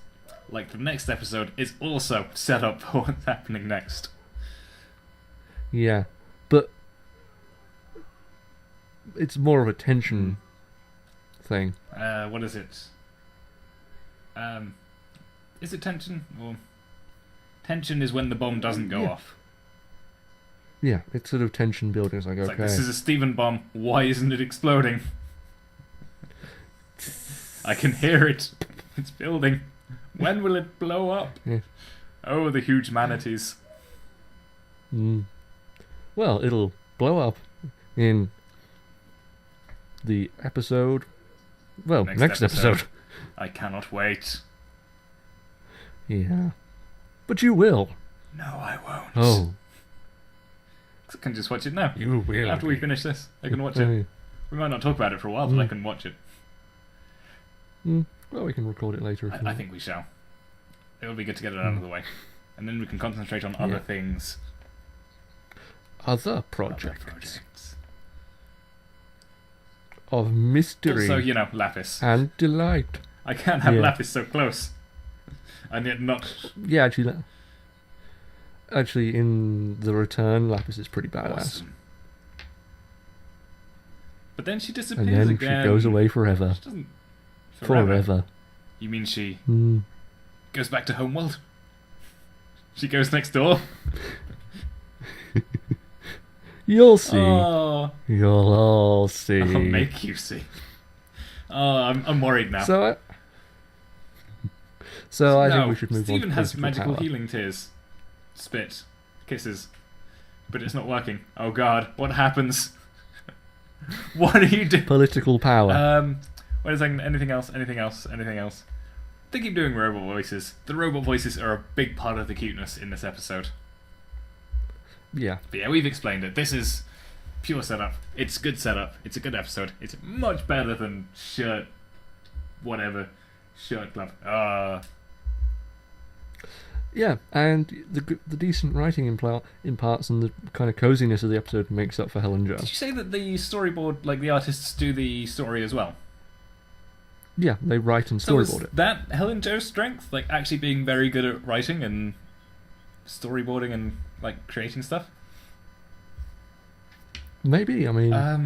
Speaker 1: like, the next episode is also set up for what's happening next.
Speaker 2: Yeah, but it's more of a tension thing.
Speaker 1: What is it? Is it tension? Or tension is when the bomb doesn't go off.
Speaker 2: Yeah, it's sort of tension building. It's like, okay,
Speaker 1: this is a Stephen bomb. Why isn't it exploding? I can hear it. It's building. When will it blow up?
Speaker 2: Yeah.
Speaker 1: Oh, the huge manatees.
Speaker 2: Well, it'll blow up in the episode... Well, next episode.
Speaker 1: I cannot wait.
Speaker 2: Yeah. But you will.
Speaker 1: No, I won't.
Speaker 2: Oh.
Speaker 1: I can just watch it now.
Speaker 2: You will.
Speaker 1: After we finish this, I can watch it. We might not talk about it for a while, but I can watch it.
Speaker 2: Well, we can record it later.
Speaker 1: I think we shall. It will be good to get it out of the way. And then we can concentrate on other things.
Speaker 2: Other projects. Of mystery.
Speaker 1: Also, Lapis.
Speaker 2: And delight.
Speaker 1: I can't have Lapis so close. And yet not...
Speaker 2: Yeah, actually, in The Return, Lapis is pretty badass.
Speaker 1: Awesome. But then she disappears
Speaker 2: again. And then
Speaker 1: again.
Speaker 2: she goes away forever.
Speaker 1: She doesn't...
Speaker 2: Forever.
Speaker 1: You mean she goes back to Homeworld? She goes next door?
Speaker 2: You'll see.
Speaker 1: Oh.
Speaker 2: You'll all see.
Speaker 1: I'll make you see. Oh, I'm worried now.
Speaker 2: So I think we should move on to
Speaker 1: Stephen has magical
Speaker 2: power.
Speaker 1: healing tears. Spit. Kisses. But it's not working. Oh god, what happens? What are you doing?
Speaker 2: Political power.
Speaker 1: Wait a second, anything else? They keep doing robot voices. The robot voices are a big part of the cuteness in this episode.
Speaker 2: Yeah.
Speaker 1: But yeah, we've explained it. This is pure setup. It's good setup. It's a good episode. It's much better than Shirt Club.
Speaker 2: Yeah, and the decent writing in parts and the kind of coziness of the episode makes up for Helen Joe.
Speaker 1: Did you say that the storyboard, like the artists, do the story as well?
Speaker 2: Yeah, they write and
Speaker 1: So is
Speaker 2: storyboard it.
Speaker 1: that Helen Jo's strength? Like, actually being very good at writing and storyboarding and, like, creating stuff?
Speaker 2: Maybe, I mean...
Speaker 1: I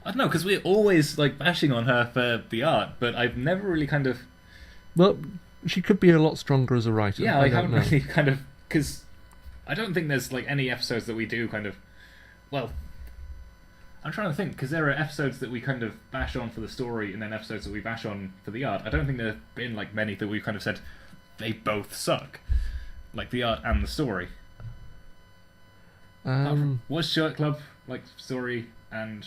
Speaker 1: don't know, because we're always, like, bashing on her for the art, but I've never really kind of...
Speaker 2: Well, she could be a lot stronger as a writer.
Speaker 1: Yeah,
Speaker 2: I
Speaker 1: I
Speaker 2: don't
Speaker 1: haven't
Speaker 2: know.
Speaker 1: really kind of... Because I don't think there's, like, any episodes that we do kind of... Well, I'm trying to think, because there are episodes that we kind of bash on for the story and then episodes that we bash on for the art. I don't think there have been, like, many that we've kind of said they both suck. Like, the art and the story. Was Shirt Club, like, story and...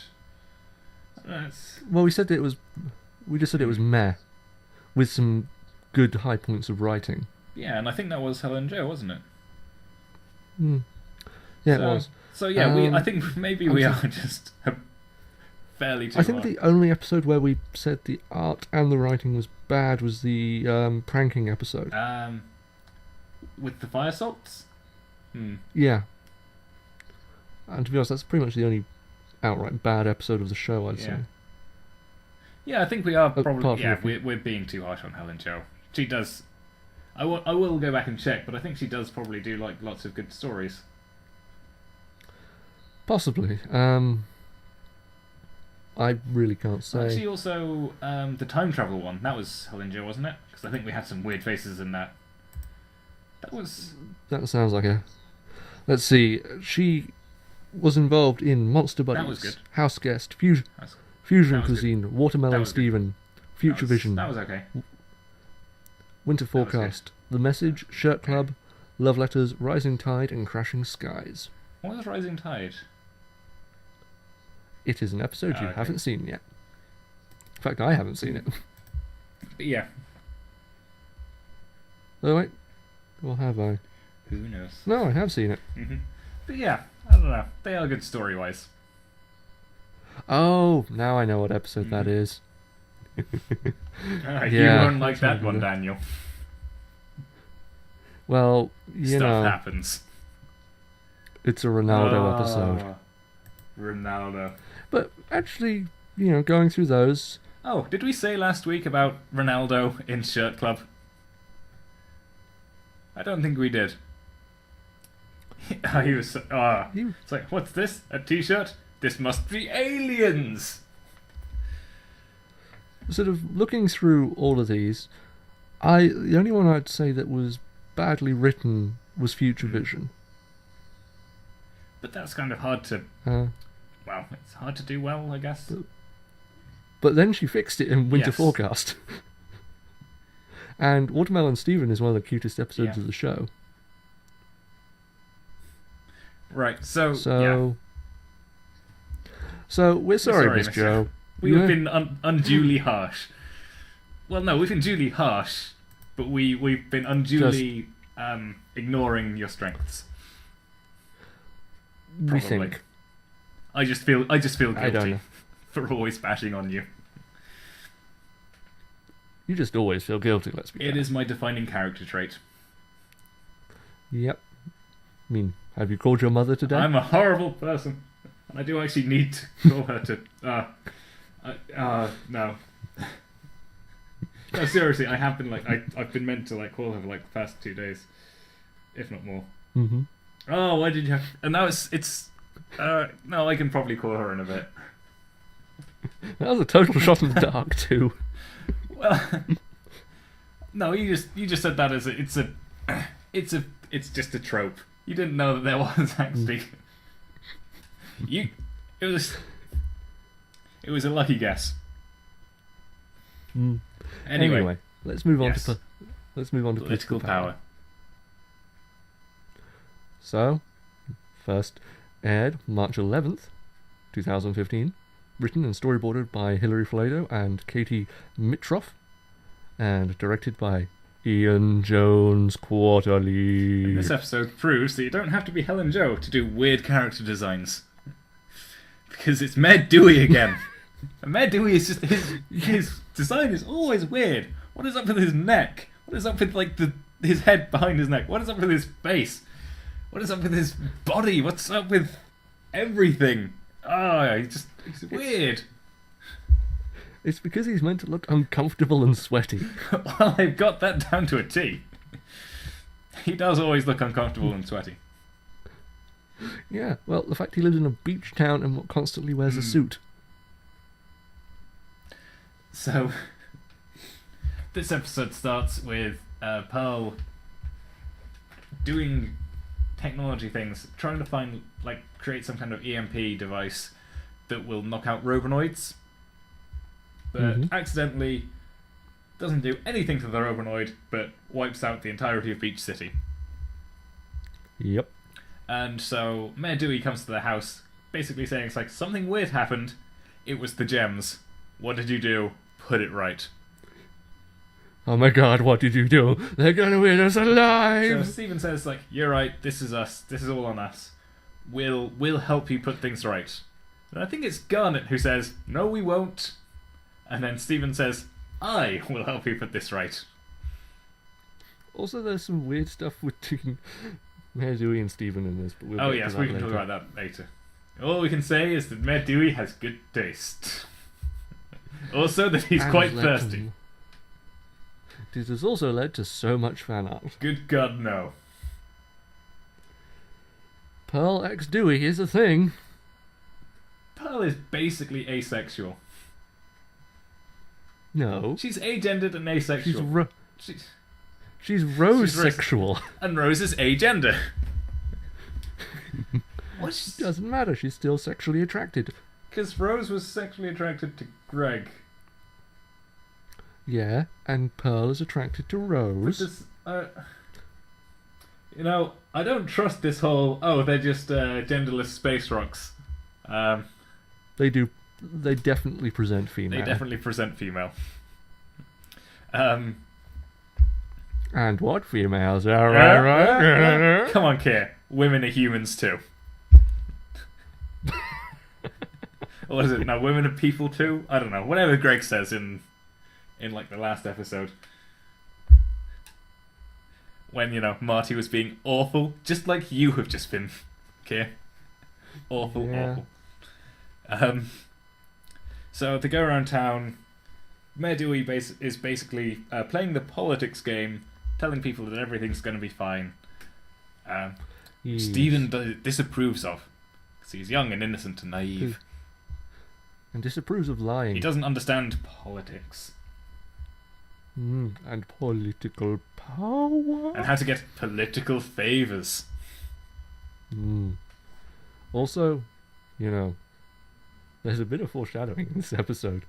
Speaker 2: Well, we said it was... We just said it was meh. With some good high points of writing.
Speaker 1: Yeah, and I think that was Helen Jo, wasn't it?
Speaker 2: Yeah,
Speaker 1: so,
Speaker 2: it was.
Speaker 1: So yeah, I think maybe we are just fairly too
Speaker 2: I think
Speaker 1: hard.
Speaker 2: the only episode where we said the art and the writing was bad was the pranking episode.
Speaker 1: With the fire salts?
Speaker 2: Yeah. And to be honest, that's pretty much the only outright bad episode of the show, I'd say.
Speaker 1: Yeah, I think we are probably...
Speaker 2: Apart
Speaker 1: Yeah,
Speaker 2: from
Speaker 1: we're being too harsh on Helen Jo. She does... I will go back and check, but I think she does probably do, like, lots of good stories.
Speaker 2: Possibly. I really can't say.
Speaker 1: Actually, also, the time travel one, that was Helen Jo, wasn't it? Because I think we had some weird faces in that. That was...
Speaker 2: That sounds like a... Let's see. She was involved in Monster Buddies,
Speaker 1: That was good.
Speaker 2: House Guest, Fusion
Speaker 1: that was
Speaker 2: Cuisine,
Speaker 1: That
Speaker 2: Watermelon
Speaker 1: was good.
Speaker 2: Steven, Future Vision,
Speaker 1: That was okay.
Speaker 2: Winter
Speaker 1: was good.
Speaker 2: Forecast, The Message, Shirt Club, Love Letters, Rising Tide, and Crashing Skies.
Speaker 1: What was Rising Tide?
Speaker 2: It is an episode you
Speaker 1: Okay.
Speaker 2: haven't seen yet. In fact, I haven't seen it.
Speaker 1: But yeah,
Speaker 2: Oh wait, or have I?
Speaker 1: who knows?
Speaker 2: No, I have seen it.
Speaker 1: But yeah, I don't know. They are good story-wise.
Speaker 2: Oh, now I know what episode that is.
Speaker 1: You
Speaker 2: Yeah,
Speaker 1: won't like that one,
Speaker 2: good.
Speaker 1: Daniel.
Speaker 2: Well, you
Speaker 1: Stuff
Speaker 2: know,
Speaker 1: happens.
Speaker 2: it's a Ronaldo episode.
Speaker 1: Ronaldo.
Speaker 2: But actually, you know, going through those,
Speaker 1: Oh, did we say last week about Ronaldo in Shirt Club? I don't think we did. He was... It's like, what's this? A t-shirt? This must be aliens!
Speaker 2: sort of looking through all of these, the only one I'd say that was badly written was Future Vision.
Speaker 1: But that's kind of hard to... Well, it's hard to do well, I guess.
Speaker 2: But then she fixed it in Winter
Speaker 1: Yes.
Speaker 2: Forecast. And Watermelon Steven is one of the cutest episodes
Speaker 1: Yeah.
Speaker 2: of the show.
Speaker 1: Right, so...
Speaker 2: So, so we're sorry, Miss
Speaker 1: Miss
Speaker 2: Jo.
Speaker 1: We have been unduly harsh. Well, no, we've been duly harsh, but we've been unduly ignoring your strengths.
Speaker 2: We
Speaker 1: Probably.
Speaker 2: think.
Speaker 1: I just feel
Speaker 2: I don't
Speaker 1: guilty
Speaker 2: know.
Speaker 1: for always bashing on you.
Speaker 2: You just always feel guilty. Let's be.
Speaker 1: It
Speaker 2: fair.
Speaker 1: is my defining character trait.
Speaker 2: Yep. I mean, have you called your mother today?
Speaker 1: I'm a horrible person, and I do actually need to call her to. No. No, seriously, I have been I've been meant to call her for the past 2 days, if not more.
Speaker 2: Mm-hmm.
Speaker 1: Oh, why did you have... And now it's... no, I can probably call her in a bit.
Speaker 2: That was a total shot in the dark too.
Speaker 1: Well... No, you just said that as it's just a trope. You didn't know that there was actually... It was a lucky guess.
Speaker 2: Anyway, let's move on
Speaker 1: yes.
Speaker 2: to political power. So, first aired March 11th, 2015, written and storyboarded by Hilary Flato and Katie Mitroff, and directed by Ian Jones Quarterly.
Speaker 1: And this episode proves that you don't have to be Helen Jo to do weird character designs. Because it's Med Dewey again. And Med Dewey is just... His design is always weird. What is up with his neck? What is up with his head behind his neck? What is up with his face? What is up with his body? What's up with everything? Oh, he's weird.
Speaker 2: It's because he's meant to look uncomfortable and sweaty.
Speaker 1: Well, they've got that down to a T. He does always look uncomfortable and sweaty.
Speaker 2: Yeah, well, the fact he lives in a beach town and constantly wears a suit.
Speaker 1: So, this episode starts with Pearl doing technology things, trying to find, create some kind of EMP device that will knock out Robonoids, but accidentally doesn't do anything to the Robonoid, but wipes out the entirety of Beach City.
Speaker 2: Yep.
Speaker 1: And so Mayor Dewey comes to the house, basically saying it's like, something weird happened. It was the gems. What did you do? Put it right.
Speaker 2: Oh my god, what did you do? They're gonna eat us
Speaker 1: So
Speaker 2: alive!
Speaker 1: Stephen says, you're right, this is us. This is all on us. We'll help you put things right. And I think it's Garnet who says, no, we won't. And then Stephen says, I will help you put this right.
Speaker 2: Also, there's some weird stuff with Mayor Dewey and Stephen in this, but we'll get to that
Speaker 1: we can
Speaker 2: later.
Speaker 1: talk about that later. All we can say is that Mayor Dewey has good taste. Also that he's
Speaker 2: And
Speaker 1: quite
Speaker 2: led to-
Speaker 1: thirsty.
Speaker 2: This has also led to so much fan art.
Speaker 1: Good God, no.
Speaker 2: Pearl X Dewey is a thing.
Speaker 1: Pearl is basically asexual.
Speaker 2: No.
Speaker 1: She's agendered and asexual.
Speaker 2: She's rose-sexual.
Speaker 1: And Rose is agender. What?
Speaker 2: Doesn't matter, she's still sexually attracted.
Speaker 1: Because Rose was sexually attracted to Greg.
Speaker 2: Yeah, and Pearl is attracted to Rose.
Speaker 1: This, I don't trust this whole, they're just genderless space rocks.
Speaker 2: They definitely present female.
Speaker 1: They definitely present female.
Speaker 2: And what females? Right.
Speaker 1: Come on, Keir. Women are humans too. Or what is it? No, women are people too? I don't know. Whatever Greg says in the last episode. When, Marty was being awful. Just like you have just been, Keir. Awful. So they go around town. Mayor Dewey is basically playing the politics game, telling people that everything's going to be fine.
Speaker 2: Yes.
Speaker 1: Stephen disapproves of, because he's young and innocent and naive.
Speaker 2: And disapproves of lying.
Speaker 1: He doesn't understand politics.
Speaker 2: And political power.
Speaker 1: And how to get political favours.
Speaker 2: Also, there's a bit of foreshadowing in this episode.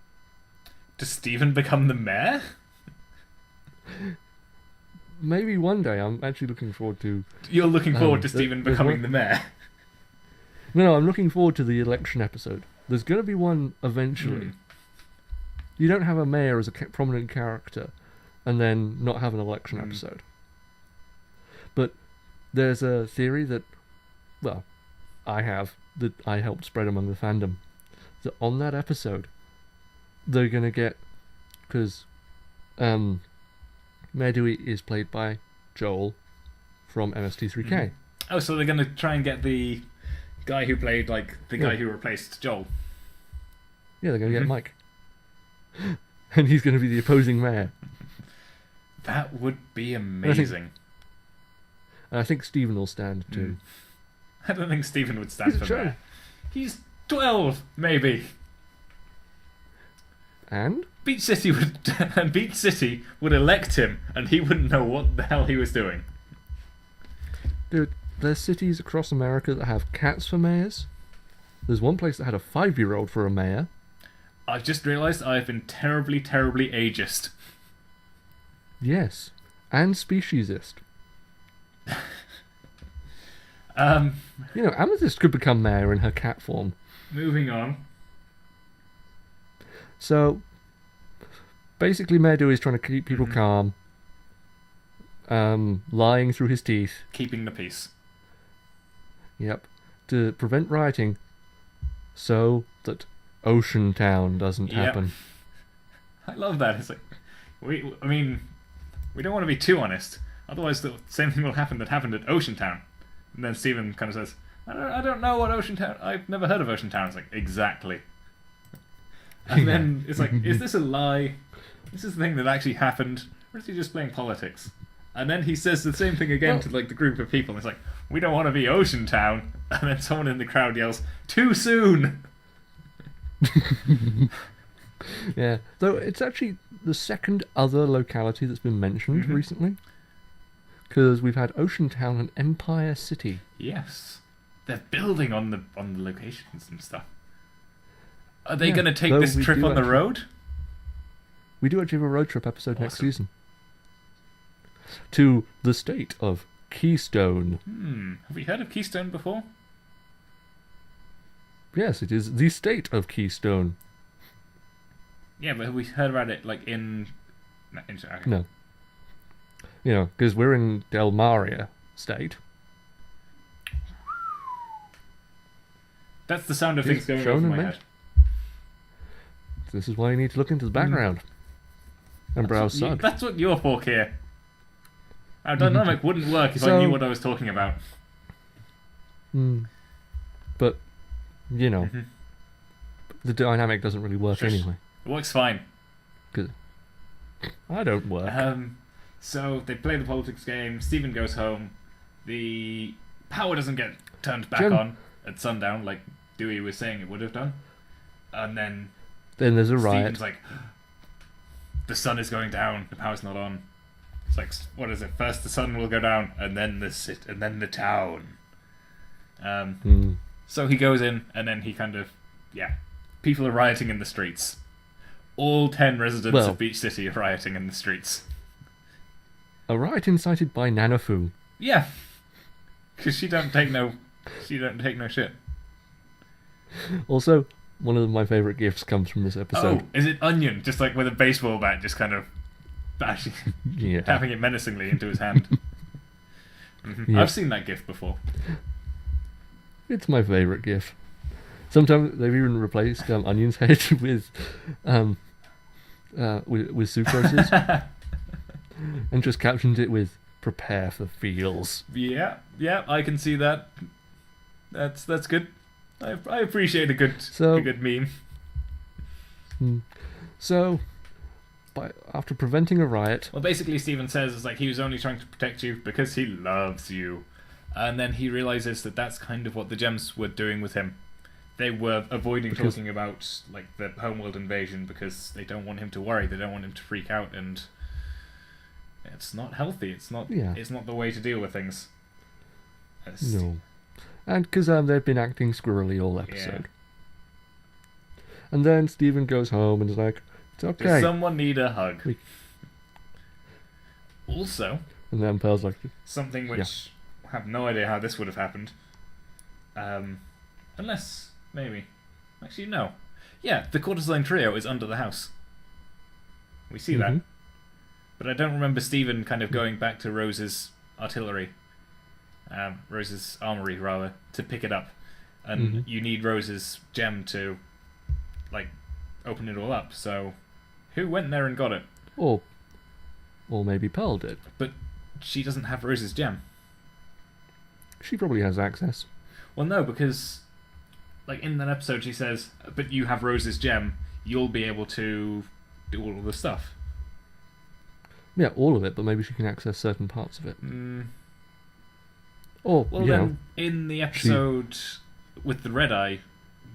Speaker 1: Does Stephen become the mayor?
Speaker 2: Maybe one day. I'm actually looking forward to...
Speaker 1: You're looking forward to Stephen becoming the mayor?
Speaker 2: No, I'm looking forward to the election episode. There's going to be one eventually. You don't have a mayor as a prominent character and then not have an election episode. But there's a theory that, I helped spread among the fandom, that on that episode, they're going to get... Because Mayor Dewey is played by Joel from MST3K.
Speaker 1: Oh, so they're going to try and get the guy who played, the guy who replaced Joel.
Speaker 2: Yeah, they're going to get Mike. And he's going to be the opposing mayor.
Speaker 1: That would be amazing.
Speaker 2: And I think Stephen will stand too.
Speaker 1: I don't think Stephen would stand
Speaker 2: He's a
Speaker 1: for mayor. He's 12, maybe.
Speaker 2: And?
Speaker 1: Beach City would elect him, and he wouldn't know what the hell he was doing.
Speaker 2: Dude, there's cities across America that have cats for mayors. There's one place that had a 5-year-old for a mayor.
Speaker 1: I've just realised I've been terribly, terribly ageist.
Speaker 2: Yes, and speciesist. Amethyst could become mayor in her cat form.
Speaker 1: Moving on.
Speaker 2: So, basically Mayor Dewey is trying to keep people calm. Lying through his teeth.
Speaker 1: Keeping the peace.
Speaker 2: Yep. To prevent rioting, so that Ocean Town doesn't happen.
Speaker 1: I love that. It's like, we don't want to be too honest. Otherwise, the same thing will happen that happened at Ocean Town. And then Stephen kind of says, I don't know what Ocean Town... I've never heard of Ocean Town. It's like, exactly. And then it's like, is this a lie? Is this the thing that actually happened? Or is he just playing politics? And then he says the same thing again to like the group of people. And it's like, we don't want to be Ocean Town. And then someone in the crowd yells, too soon!
Speaker 2: Yeah. Though it's actually the second other locality that's been mentioned recently. Because we've had Ocean Town and Empire City.
Speaker 1: Yes. They're building on the locations and stuff. Are they going to take this trip on the road?
Speaker 2: We do actually have a road trip episode next season. To the state of Keystone.
Speaker 1: Have we heard of Keystone before?
Speaker 2: Yes, it is the state of Keystone.
Speaker 1: Yeah, but have we heard about it like in...
Speaker 2: No. You know, because we're in Del Maria state.
Speaker 1: That's the sound of things going over my head.
Speaker 2: This is why you need to look into the background and browse SUG.
Speaker 1: That's what you're for, Keir. Our dynamic wouldn't work if I knew what I was talking about.
Speaker 2: But, you know, the dynamic doesn't really work anyway.
Speaker 1: It works fine.
Speaker 2: Because I don't work.
Speaker 1: So they play the politics game. Stephen goes home. The power doesn't get turned back on at sundown like Dewey was saying it would have done. And then
Speaker 2: there's a riot.
Speaker 1: Stephen's like, the sun is going down. The power's not on. It's like, what is it? First the sun will go down, and then the town. So he goes in, and then he kind of, people are rioting in the streets. All 10 residents of Beach City are rioting in the streets.
Speaker 2: A riot incited by Nanafu.
Speaker 1: Yeah, because she don't take no shit.
Speaker 2: Also, one of my favourite gifts comes from this episode.
Speaker 1: Oh, is it Onion? Just like with a baseball bat, just kind of bashing, tapping it menacingly into his hand. Yeah. I've seen that gif before.
Speaker 2: It's my favourite gif. Sometimes they've even replaced Onion's head with sucroses, and just captioned it with "Prepare for feels."
Speaker 1: Yeah, I can see that. That's good. I appreciate a good meme.
Speaker 2: So, after preventing a riot...
Speaker 1: Well, basically Stephen says it's like he was only trying to protect you because he loves you. And then he realizes that that's kind of what the gems were doing with him. They were avoiding talking about like the homeworld invasion because they don't want him to worry. They don't want him to freak out, and it's not healthy. It's not the way to deal with things.
Speaker 2: No. And because they've been acting squirrely all episode. Yeah. And then Stephen goes home and is like, it's okay.
Speaker 1: Does someone need a hug? Also...
Speaker 2: And then Pearl's like...
Speaker 1: Something which I have no idea how this would have happened. Unless, maybe. Actually, no. Yeah, the Courtesan trio is under the house. We see that. But I don't remember Stephen kind of going back to Rose's artillery. Rose's armory, rather, to pick it up. And you need Rose's gem to, like, open it all up. So, who went there and got it?
Speaker 2: Or maybe Pearl did.
Speaker 1: But she doesn't have Rose's gem.
Speaker 2: She probably has access.
Speaker 1: Well, no, because, like, in that episode she says, but you have Rose's gem, you'll be able to do all of the stuff.
Speaker 2: Yeah, all of it, but maybe she can access certain parts of it. Or,
Speaker 1: well, then, in the episode with the Red Eye,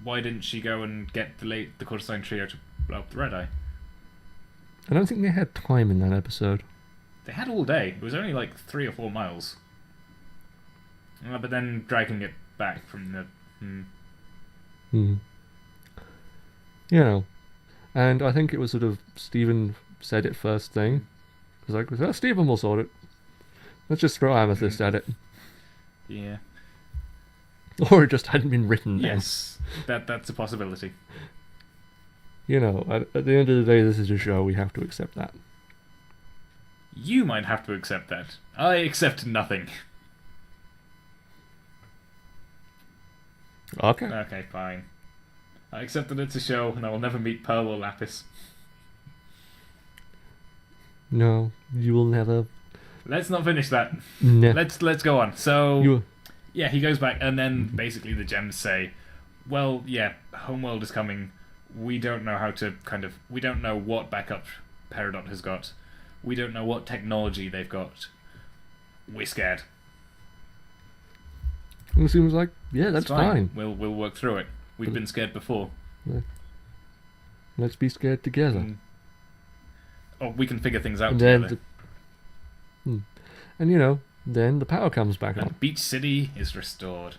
Speaker 1: why didn't she go and get the Courtesan trio to blow up the Red Eye?
Speaker 2: I don't think they had time in that episode.
Speaker 1: They had all day. It was only like 3 or 4 miles. But then dragging it back from the...
Speaker 2: You know, and I think it was sort of Stephen said it first thing. It was like, well, Stephen will sort it. Let's just throw Amethyst at it.
Speaker 1: Yeah.
Speaker 2: Or it just hadn't been written then.
Speaker 1: Yes, that's a possibility.
Speaker 2: You know, at the end of the day, this is a show. We have to accept that.
Speaker 1: You might have to accept that. I accept nothing.
Speaker 2: Okay.
Speaker 1: Okay, fine. I accept that it's a show, and I will never meet Pearl or Lapis.
Speaker 2: No, you will never.
Speaker 1: Let's not finish that.
Speaker 2: No.
Speaker 1: Let's go on. So, he goes back, and then basically the gems say, well, yeah, Homeworld is coming, we don't know how to we don't know what backup Peridot has got. We don't know what technology they've got. We're scared.
Speaker 2: And it seems like, yeah, that's
Speaker 1: It's
Speaker 2: fine.
Speaker 1: We'll work through it. We've been scared before.
Speaker 2: Let's be scared together.
Speaker 1: Oh, we can figure things out
Speaker 2: And
Speaker 1: together.
Speaker 2: And then the power comes back on.
Speaker 1: And Beach City is restored.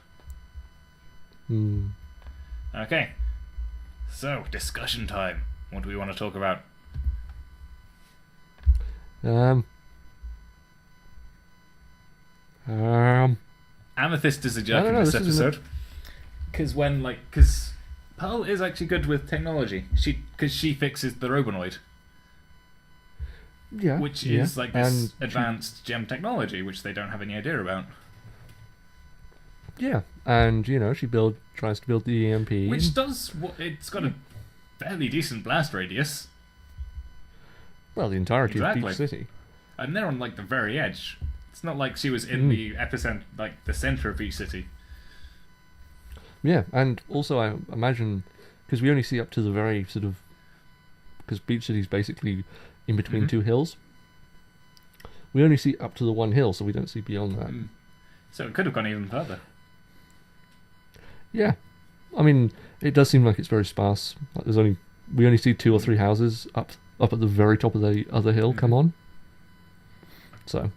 Speaker 2: Hmm.
Speaker 1: Okay. So, discussion time. What do we want to talk about? Amethyst is a jerk in this episode. Because Pearl is actually good with technology. Because she fixes the Robonoid.
Speaker 2: Yeah.
Speaker 1: Which is like this advanced gem technology, which they don't have any idea about.
Speaker 2: Yeah, and she tries to build the EMP,
Speaker 1: Which it's got a fairly decent blast radius.
Speaker 2: Well, the entirety
Speaker 1: Exactly.
Speaker 2: of Beach City.
Speaker 1: And they're on like the very edge. It's not like she was in the epicenter, like the center of Beach City.
Speaker 2: Yeah, and also I imagine, because we only see up to the very because Beach City's basically in between two hills. We only see up to the one hill, so we don't see beyond that.
Speaker 1: So it could have gone even further.
Speaker 2: Yeah, I mean, it does seem like it's very sparse. Like we only see 2 or 3 houses up at the very top of the other hill. Come on. So,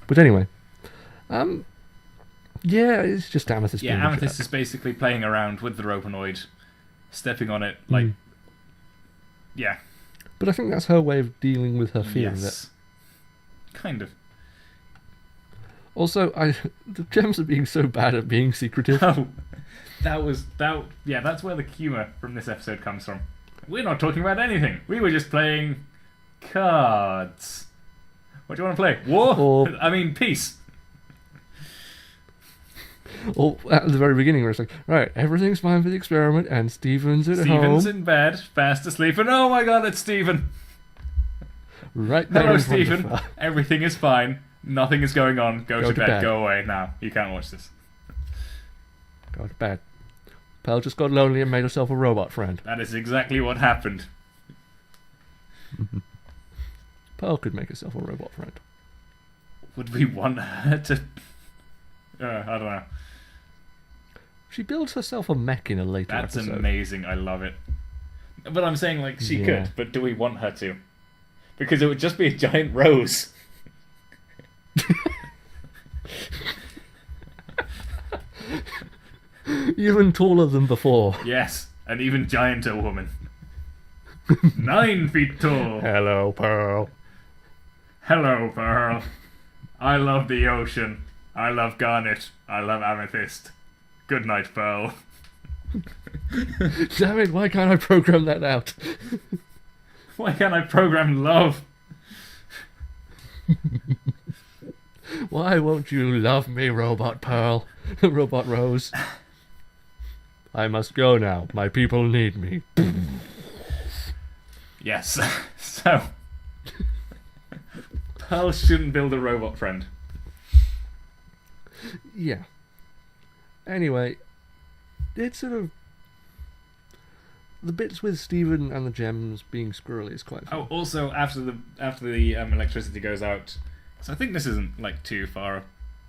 Speaker 2: but anyway, yeah, it's just Amethyst.
Speaker 1: Yeah, Amethyst is basically playing around with the Robonoid, stepping on it yeah.
Speaker 2: But I think that's her way of dealing with her fear of it.
Speaker 1: Kind of.
Speaker 2: Also, the gems are being so bad at being secretive.
Speaker 1: Oh, that's where the humour from this episode comes from. We're not talking about anything. We were just playing cards. What do you want to play? War? Peace.
Speaker 2: Or at the very beginning where it's like, right, everything's fine for the experiment and Stephen's at home.
Speaker 1: Stephen's in bed, fast asleep, and oh my god, it's Stephen.
Speaker 2: Right there
Speaker 1: Hello,
Speaker 2: in front of
Speaker 1: Stephen.
Speaker 2: her.
Speaker 1: Everything is fine. Nothing is going on. Go to bed. Go away now. You can't watch this.
Speaker 2: Go to bed. Pearl just got lonely and made herself a robot friend.
Speaker 1: That is exactly what happened.
Speaker 2: Pearl could make herself a robot friend.
Speaker 1: Would we want her to... I don't know.
Speaker 2: She builds herself a mech in a later episode.
Speaker 1: That's amazing. I love it. But I'm saying, like, she could, but do we want her to? Because it would just be a giant rose.
Speaker 2: Even taller than before.
Speaker 1: Yes, an even gianter woman. 9 feet tall.
Speaker 2: Hello, Pearl.
Speaker 1: Hello, Pearl. I love the ocean. I love garnet. I love amethyst. Good night, Pearl.
Speaker 2: Damn it, why can't I program that out?
Speaker 1: Why can't I program love?
Speaker 2: Why won't you love me, Robot Pearl? Robot Rose. I must go now. My people need me.
Speaker 1: Yes. So, Pearl shouldn't build a robot friend.
Speaker 2: Yeah. Anyway, it's sort of... The bits with Stephen and the gems being squirrely is quite fun.
Speaker 1: Oh, also, after the electricity goes out, so I think this isn't, like, too far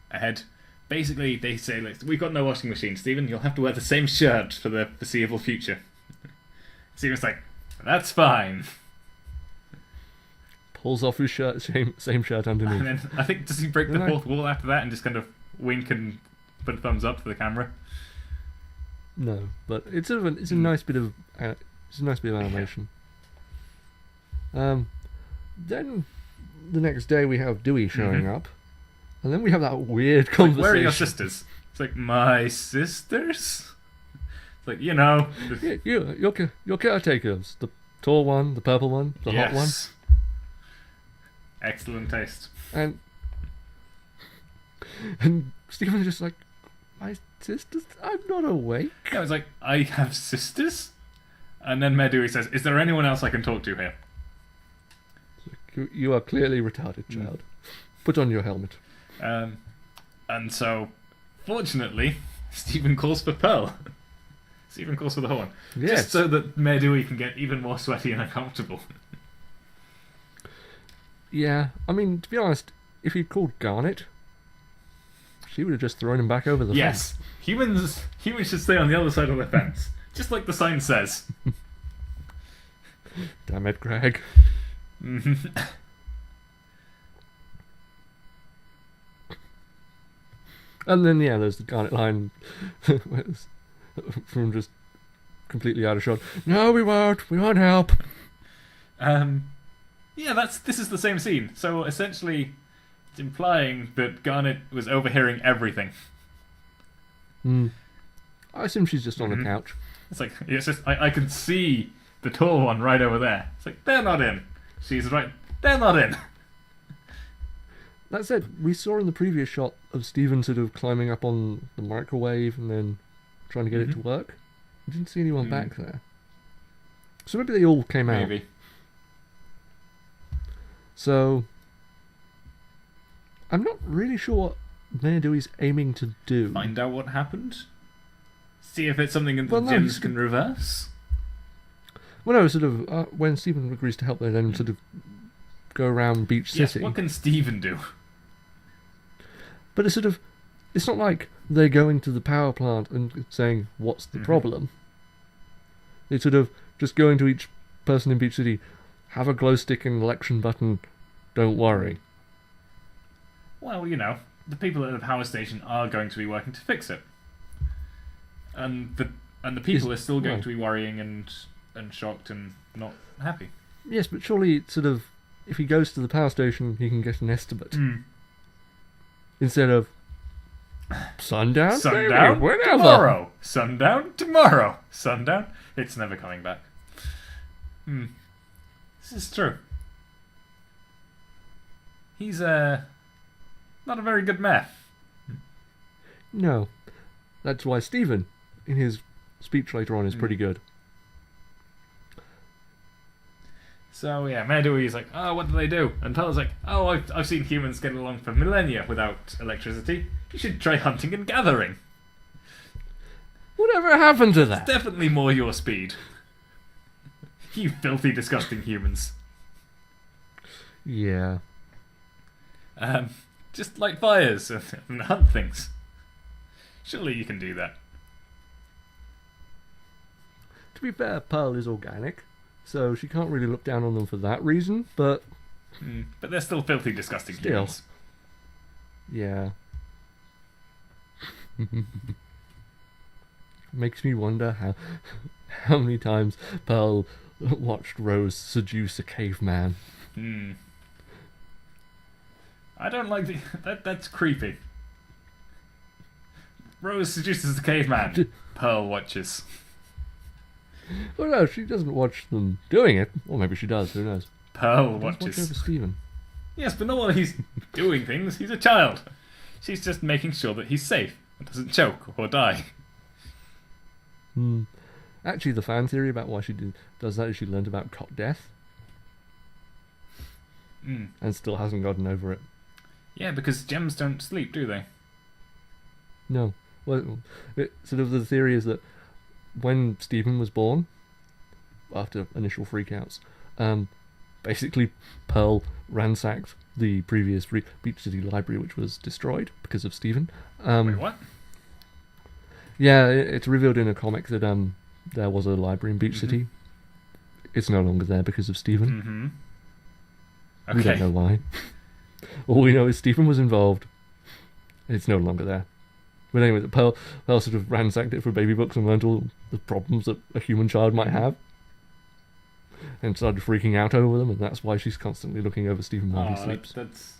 Speaker 1: ahead. Basically, they say, like, we've got no washing machine, Stephen. You'll have to wear the same shirt for the foreseeable future. Stephen's like, that's fine.
Speaker 2: Pulls off his shirt, same shirt underneath.
Speaker 1: And then, I think, does he break the fourth wall after that and just kind of wink and put a thumbs up for the camera?
Speaker 2: No, but it's sort of it's a nice bit of animation. Then the next day we have Dewey showing up, and then we have that weird conversation.
Speaker 1: Like, where are your sisters? It's like, my sisters? It's like, you know.
Speaker 2: Your caretakers. The tall one, the purple one, the hot one.
Speaker 1: Excellent taste.
Speaker 2: And Stephen's just like, my sisters? I'm not awake.
Speaker 1: Yeah, it's like, I have sisters? And then Medui says, is there anyone else I can talk to here?
Speaker 2: You are clearly retarded, child. Put on your helmet.
Speaker 1: And so, fortunately, Stephen calls for Pearl. Stephen calls for the horn.
Speaker 2: Yes.
Speaker 1: Just so that Mayor Dewey can get even more sweaty and uncomfortable.
Speaker 2: Yeah, I mean, to be honest, if he'd called Garnet, she would have just thrown him back over the
Speaker 1: Yes. Humans should stay on the other side of the fence. Just like the sign says.
Speaker 2: fence. Damn it, Greg.
Speaker 1: Mhm.
Speaker 2: And then, yeah, there's the Garnet line from just completely out of shot. No, we won't. We won't help.
Speaker 1: Yeah, this is the same scene. So essentially, it's implying that Garnet was overhearing everything.
Speaker 2: I assume she's just on the couch.
Speaker 1: It's like, it's just, I can see the tall one right over there. It's like, they're not in. She's right, they're not in.
Speaker 2: That said, we saw in the previous shot of Stephen sort of climbing up on the microwave and then trying to get it to work. We didn't see anyone back there. So maybe they all came out.
Speaker 1: Maybe.
Speaker 2: So, I'm not really sure what Mayor Dewey's aiming to do.
Speaker 1: Find out what happened. See if it's something that
Speaker 2: Well, no,
Speaker 1: James
Speaker 2: he's-
Speaker 1: can reverse.
Speaker 2: Well, no, sort of, when Stephen agrees to help, they then sort of go around Beach
Speaker 1: Yes,
Speaker 2: City.
Speaker 1: what can Stephen do?
Speaker 2: But it's sort of, it's not like they're going to the power plant and saying, what's the problem? It's sort of just going to each person in Beach City, have a glow stick and election button, don't worry.
Speaker 1: Well, you know, the people at the power station are going to be working to fix it. And the people are still going to be worrying and shocked and not happy.
Speaker 2: Yes, but surely it's sort of, if he goes to the power station, he can get an estimate. Instead of sundown,
Speaker 1: Sundown
Speaker 2: maybe, whenever.
Speaker 1: tomorrow. Sundown tomorrow. Sundown. It's never coming back. This is true. He's not a very good mayor.
Speaker 2: No. That's why Stephen, in his speech later on, is pretty good.
Speaker 1: So yeah, Mayor Dewey's like, oh, what do they do? And Pearl's like, oh, I've seen humans get along for millennia without electricity. You should try hunting and gathering.
Speaker 2: Whatever happened to that?
Speaker 1: Definitely more your speed. You filthy, disgusting humans.
Speaker 2: Yeah.
Speaker 1: Just light fires and hunt things. Surely you can do that.
Speaker 2: To be fair, Pearl is organic, so she can't really look down on them for that reason, but
Speaker 1: But they're still filthy, disgusting
Speaker 2: Still.
Speaker 1: humans.
Speaker 2: yeah. Makes me wonder how many times Pearl watched Rose seduce a caveman.
Speaker 1: I don't like that's creepy. Rose seduces the caveman. Pearl watches.
Speaker 2: Well, no, she doesn't watch them doing it. Or maybe she does, who knows.
Speaker 1: Pearl
Speaker 2: Watch over
Speaker 1: watches.
Speaker 2: Stephen.
Speaker 1: Yes, but not while he's doing things. He's a child. She's just making sure that he's safe and doesn't choke or die.
Speaker 2: Actually, the fan theory about why she does that is she learned about cot death and still hasn't gotten over it.
Speaker 1: Yeah, because gems don't sleep, do they?
Speaker 2: No. Well, sort of the theory is that when Stephen was born, after initial freakouts, basically Pearl ransacked the previous Beach City library, which was destroyed because of Stephen.
Speaker 1: Wait, what?
Speaker 2: Yeah, it's revealed in a comic that there was a library in Beach City. It's no longer there because of Stephen.
Speaker 1: Okay.
Speaker 2: We don't know why. All we know is Stephen was involved. It's no longer there. But anyway, Pearl sort of ransacked it for baby books and learned all the problems that a human child might have. And started freaking out over them, and that's why she's constantly looking over Stephen while he sleeps.
Speaker 1: That's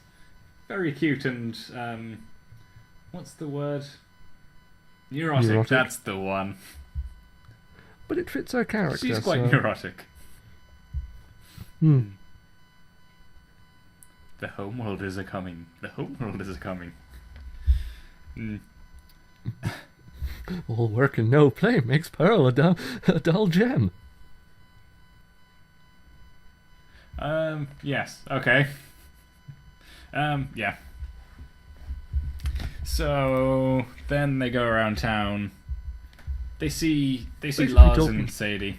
Speaker 1: very cute and what's the word? Neurotic. That's the one.
Speaker 2: But it fits her character.
Speaker 1: She's quite
Speaker 2: so...
Speaker 1: neurotic.
Speaker 2: Hmm.
Speaker 1: The homeworld is a coming. The homeworld is a coming.
Speaker 2: All work and no play makes Pearl a dull gem.
Speaker 1: Yes. Okay. Yeah. So then they go around town they see
Speaker 2: Basically
Speaker 1: Lars
Speaker 2: talking-
Speaker 1: and Sadie.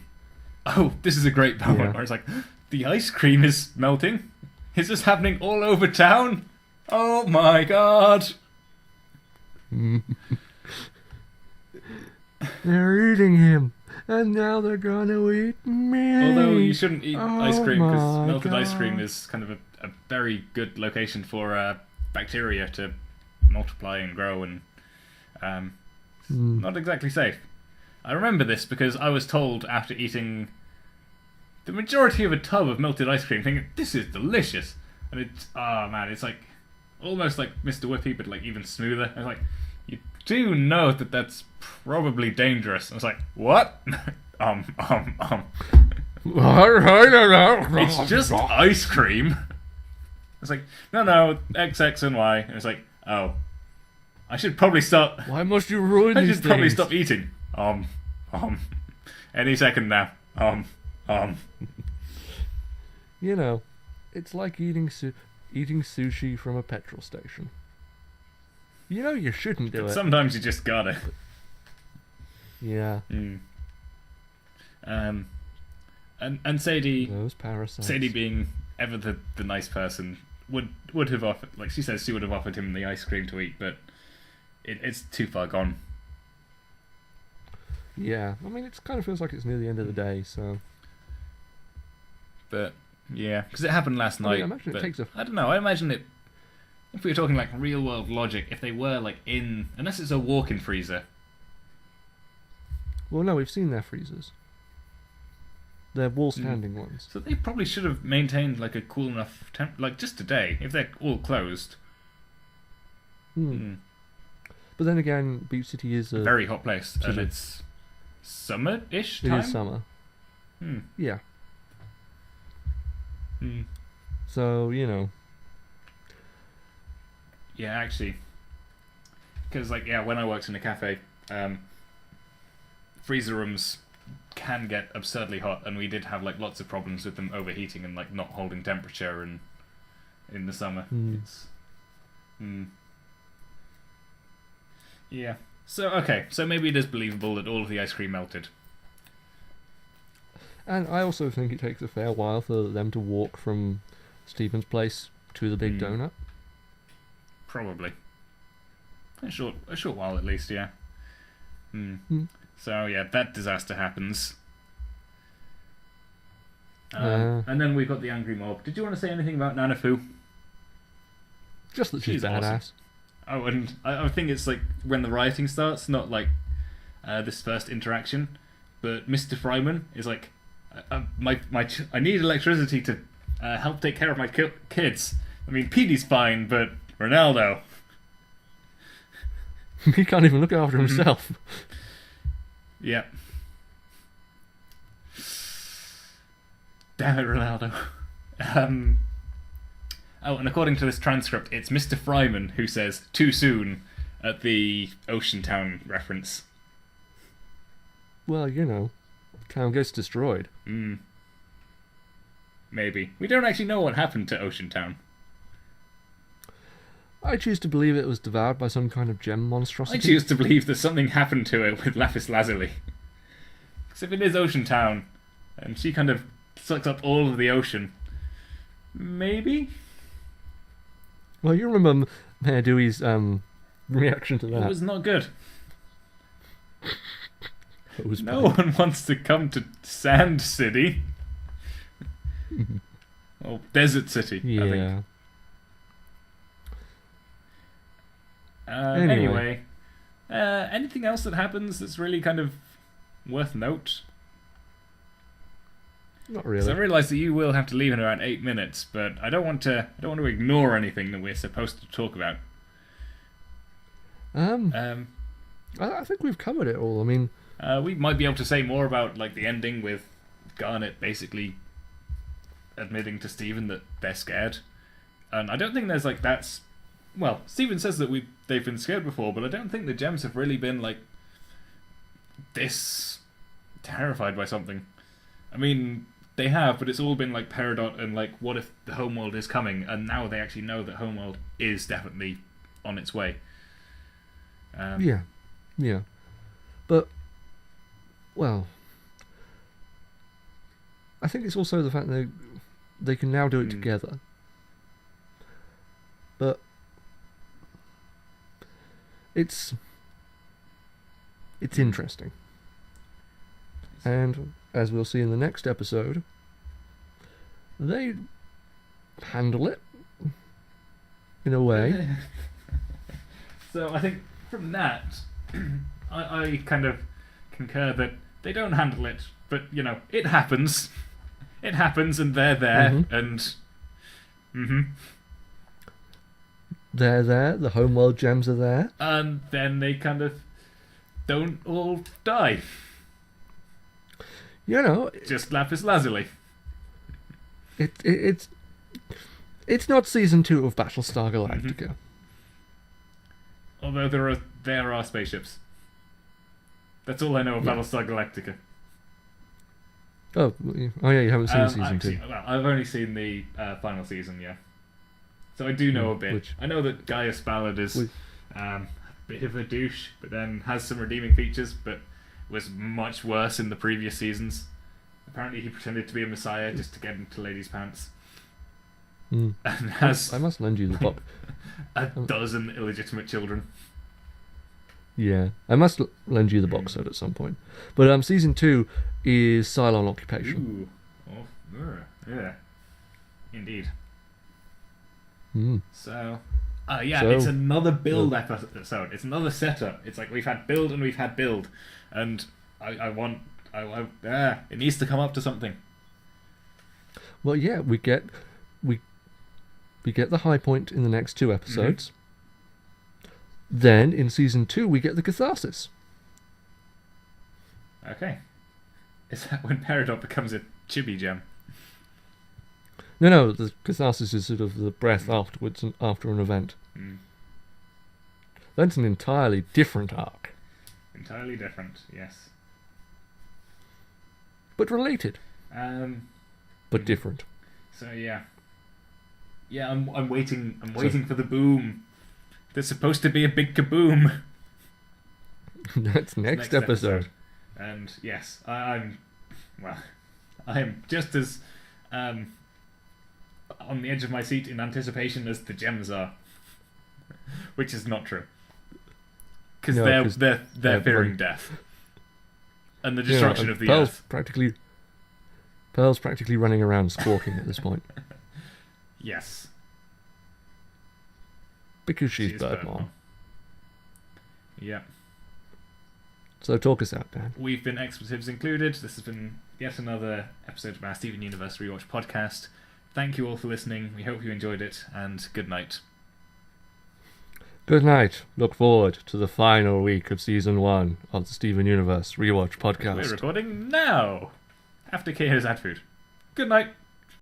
Speaker 1: Oh, this is a great moment
Speaker 2: Yeah.
Speaker 1: where it's like, the ice cream is melting. Is this happening all over town? Oh my god!
Speaker 2: They're eating him, and now they're gonna eat me.
Speaker 1: Although you shouldn't eat ice cream because
Speaker 2: my
Speaker 1: melted ice cream
Speaker 2: God.
Speaker 1: is kind of a very good location for bacteria to multiply and grow, and not exactly safe. I remember this because I was told after eating the majority of a tub of melted ice cream, thinking this is delicious, and it's it's like almost like Mr. Whippy, but like even smoother. I was like, you do know that that's probably dangerous. I was like, what? It's just ice cream. It's like, no, X, X, and Y. And it's like, oh, I should probably stop.
Speaker 2: Why must you ruin
Speaker 1: I
Speaker 2: these
Speaker 1: should probably
Speaker 2: things?
Speaker 1: stop eating. Any second now.
Speaker 2: You know, it's like eating sushi from a petrol station. You know you shouldn't do it.
Speaker 1: Sometimes you just gotta.
Speaker 2: Yeah.
Speaker 1: And Sadie,
Speaker 2: Those parasites.
Speaker 1: Sadie being ever the nice person, would have offered, like she says, she would have offered him the ice cream to eat, but it's too far gone.
Speaker 2: Yeah. I mean, it kind of feels like it's near the end of the day, so.
Speaker 1: But yeah, because it happened last
Speaker 2: I mean,
Speaker 1: night.
Speaker 2: I imagine it
Speaker 1: but
Speaker 2: takes a-
Speaker 1: I don't know. I imagine it. If we were talking like real world logic, if they were like in, unless it's a walk-in freezer.
Speaker 2: Well, no, we've seen their freezers. They're wall-standing ones.
Speaker 1: So they probably should have maintained like a cool enough temp, like just today, if they're all closed.
Speaker 2: But then again, Beach City is a
Speaker 1: Very hot place, and
Speaker 2: City.
Speaker 1: it's summer-ish
Speaker 2: It
Speaker 1: time.
Speaker 2: is summer. Yeah.
Speaker 1: Hmm.
Speaker 2: So, you know.
Speaker 1: Yeah, actually, because like when I worked in a cafe, freezer rooms can get absurdly hot, and we did have like lots of problems with them overheating and like not holding temperature, and in the summer. It's, yeah. So maybe it is believable that all of the ice cream melted.
Speaker 2: And I also think it takes a fair while for them to walk from Stephen's place to the Big Donut.
Speaker 1: Probably. A short while at least, yeah. So yeah, that disaster happens. And then we've got the angry mob. Did you want to say anything about Nana Fu?
Speaker 2: Just that she's
Speaker 1: She's
Speaker 2: badass.
Speaker 1: awesome. Oh, and I think it's like when the rioting starts, not like this first interaction, but Mr. Fryman is like, I need electricity to help take care of my kids. I mean, Petey's fine, but Ronaldo.
Speaker 2: He can't even look after himself.
Speaker 1: Yeah. Damn it, Ronaldo. Oh, and according to this transcript, it's Mr. Fryman who says "too soon" at the Ocean Town reference.
Speaker 2: Well, you know, town gets destroyed.
Speaker 1: Maybe. We don't actually know what happened to Ocean Town.
Speaker 2: I choose to believe it was devoured by some kind of gem monstrosity.
Speaker 1: I choose to believe that something happened to it with Lapis Lazuli. Because if it is Ocean Town, and she kind of sucks up all of the ocean, maybe?
Speaker 2: Well, you remember Mayor Dewey's reaction to that.
Speaker 1: It was not good.
Speaker 2: It was
Speaker 1: No one wants to come to Sand City. Or Desert City, I think.
Speaker 2: Yeah.
Speaker 1: Anyway, anything else that happens that's really kind of worth note?
Speaker 2: Not
Speaker 1: 'Cause
Speaker 2: really.
Speaker 1: I realise that you will have to leave in around 8 minutes, but I don't want to ignore anything that we're supposed to talk about.
Speaker 2: I think we've covered it all. I mean,
Speaker 1: We might be able to say more about like the ending with Garnet basically admitting to Stephen that they're scared, and I don't think there's like that's. Well, Stephen says that they've been scared before, but I don't think the gems have really been like this terrified by something. I mean, they have, but it's all been like Peridot and like, what if the homeworld is coming? And now they actually know that homeworld is definitely on its way.
Speaker 2: yeah. But well, I think it's also the fact that they can now do it together. But it's interesting. And as we'll see in the next episode, they handle it in a way.
Speaker 1: So I think from that, I kind of concur that they don't handle it, but it happens. It happens, and they're there, and
Speaker 2: they're there. The homeworld gems are there,
Speaker 1: and then they kind of don't all die.
Speaker 2: Just
Speaker 1: lapis lazuli.
Speaker 2: It's not season 2 of Battlestar Galactica.
Speaker 1: Although there are spaceships. That's all I know of Battlestar Galactica.
Speaker 2: Oh yeah, you haven't seen season 2.
Speaker 1: Well, I've only seen the final season, yeah. So I do know a bit. I know that Gaius Ballard is a bit of a douche, but then has some redeeming features, but was much worse in the previous seasons. Apparently he pretended to be a messiah just to get into ladies' pants. And has
Speaker 2: I must lend you the book.
Speaker 1: a dozen illegitimate children.
Speaker 2: Yeah, I must lend you the box set at some point. But season 2 is Cylon Occupation.
Speaker 1: Ooh. Yeah. Indeed. So, it's another build episode. It's another setup. It's like we've had build and we've had build, and it needs to come up to something.
Speaker 2: Well, yeah, we get the high point in the next 2 episodes. Then in season 2 we get the catharsis.
Speaker 1: Okay. Is that when Peridot becomes a chibi gem?
Speaker 2: No, the catharsis is sort of the breath afterwards and after an event. That's an entirely different arc.
Speaker 1: Entirely different, yes.
Speaker 2: But related. But different.
Speaker 1: So yeah, I'm waiting for the boom. There's supposed to be a big kaboom.
Speaker 2: That's next episode.
Speaker 1: And yes, I am just as on the edge of my seat in anticipation as the gems are, which is not true, because they're fearing death and the destruction of the earth.
Speaker 2: Pearl's practically running around squawking at this point.
Speaker 1: Yes.
Speaker 2: Because she's Bird Mom.
Speaker 1: Yeah.
Speaker 2: So talk us out, Dan.
Speaker 1: We've been expletives included. This has been yet another episode of our Steven Universe Rewatch podcast. Thank you all for listening. We hope you enjoyed it, and good night.
Speaker 2: Good night. Look forward to the final week of season 1 of the Steven Universe Rewatch podcast.
Speaker 1: We're recording now, after Keir has had food. Good night.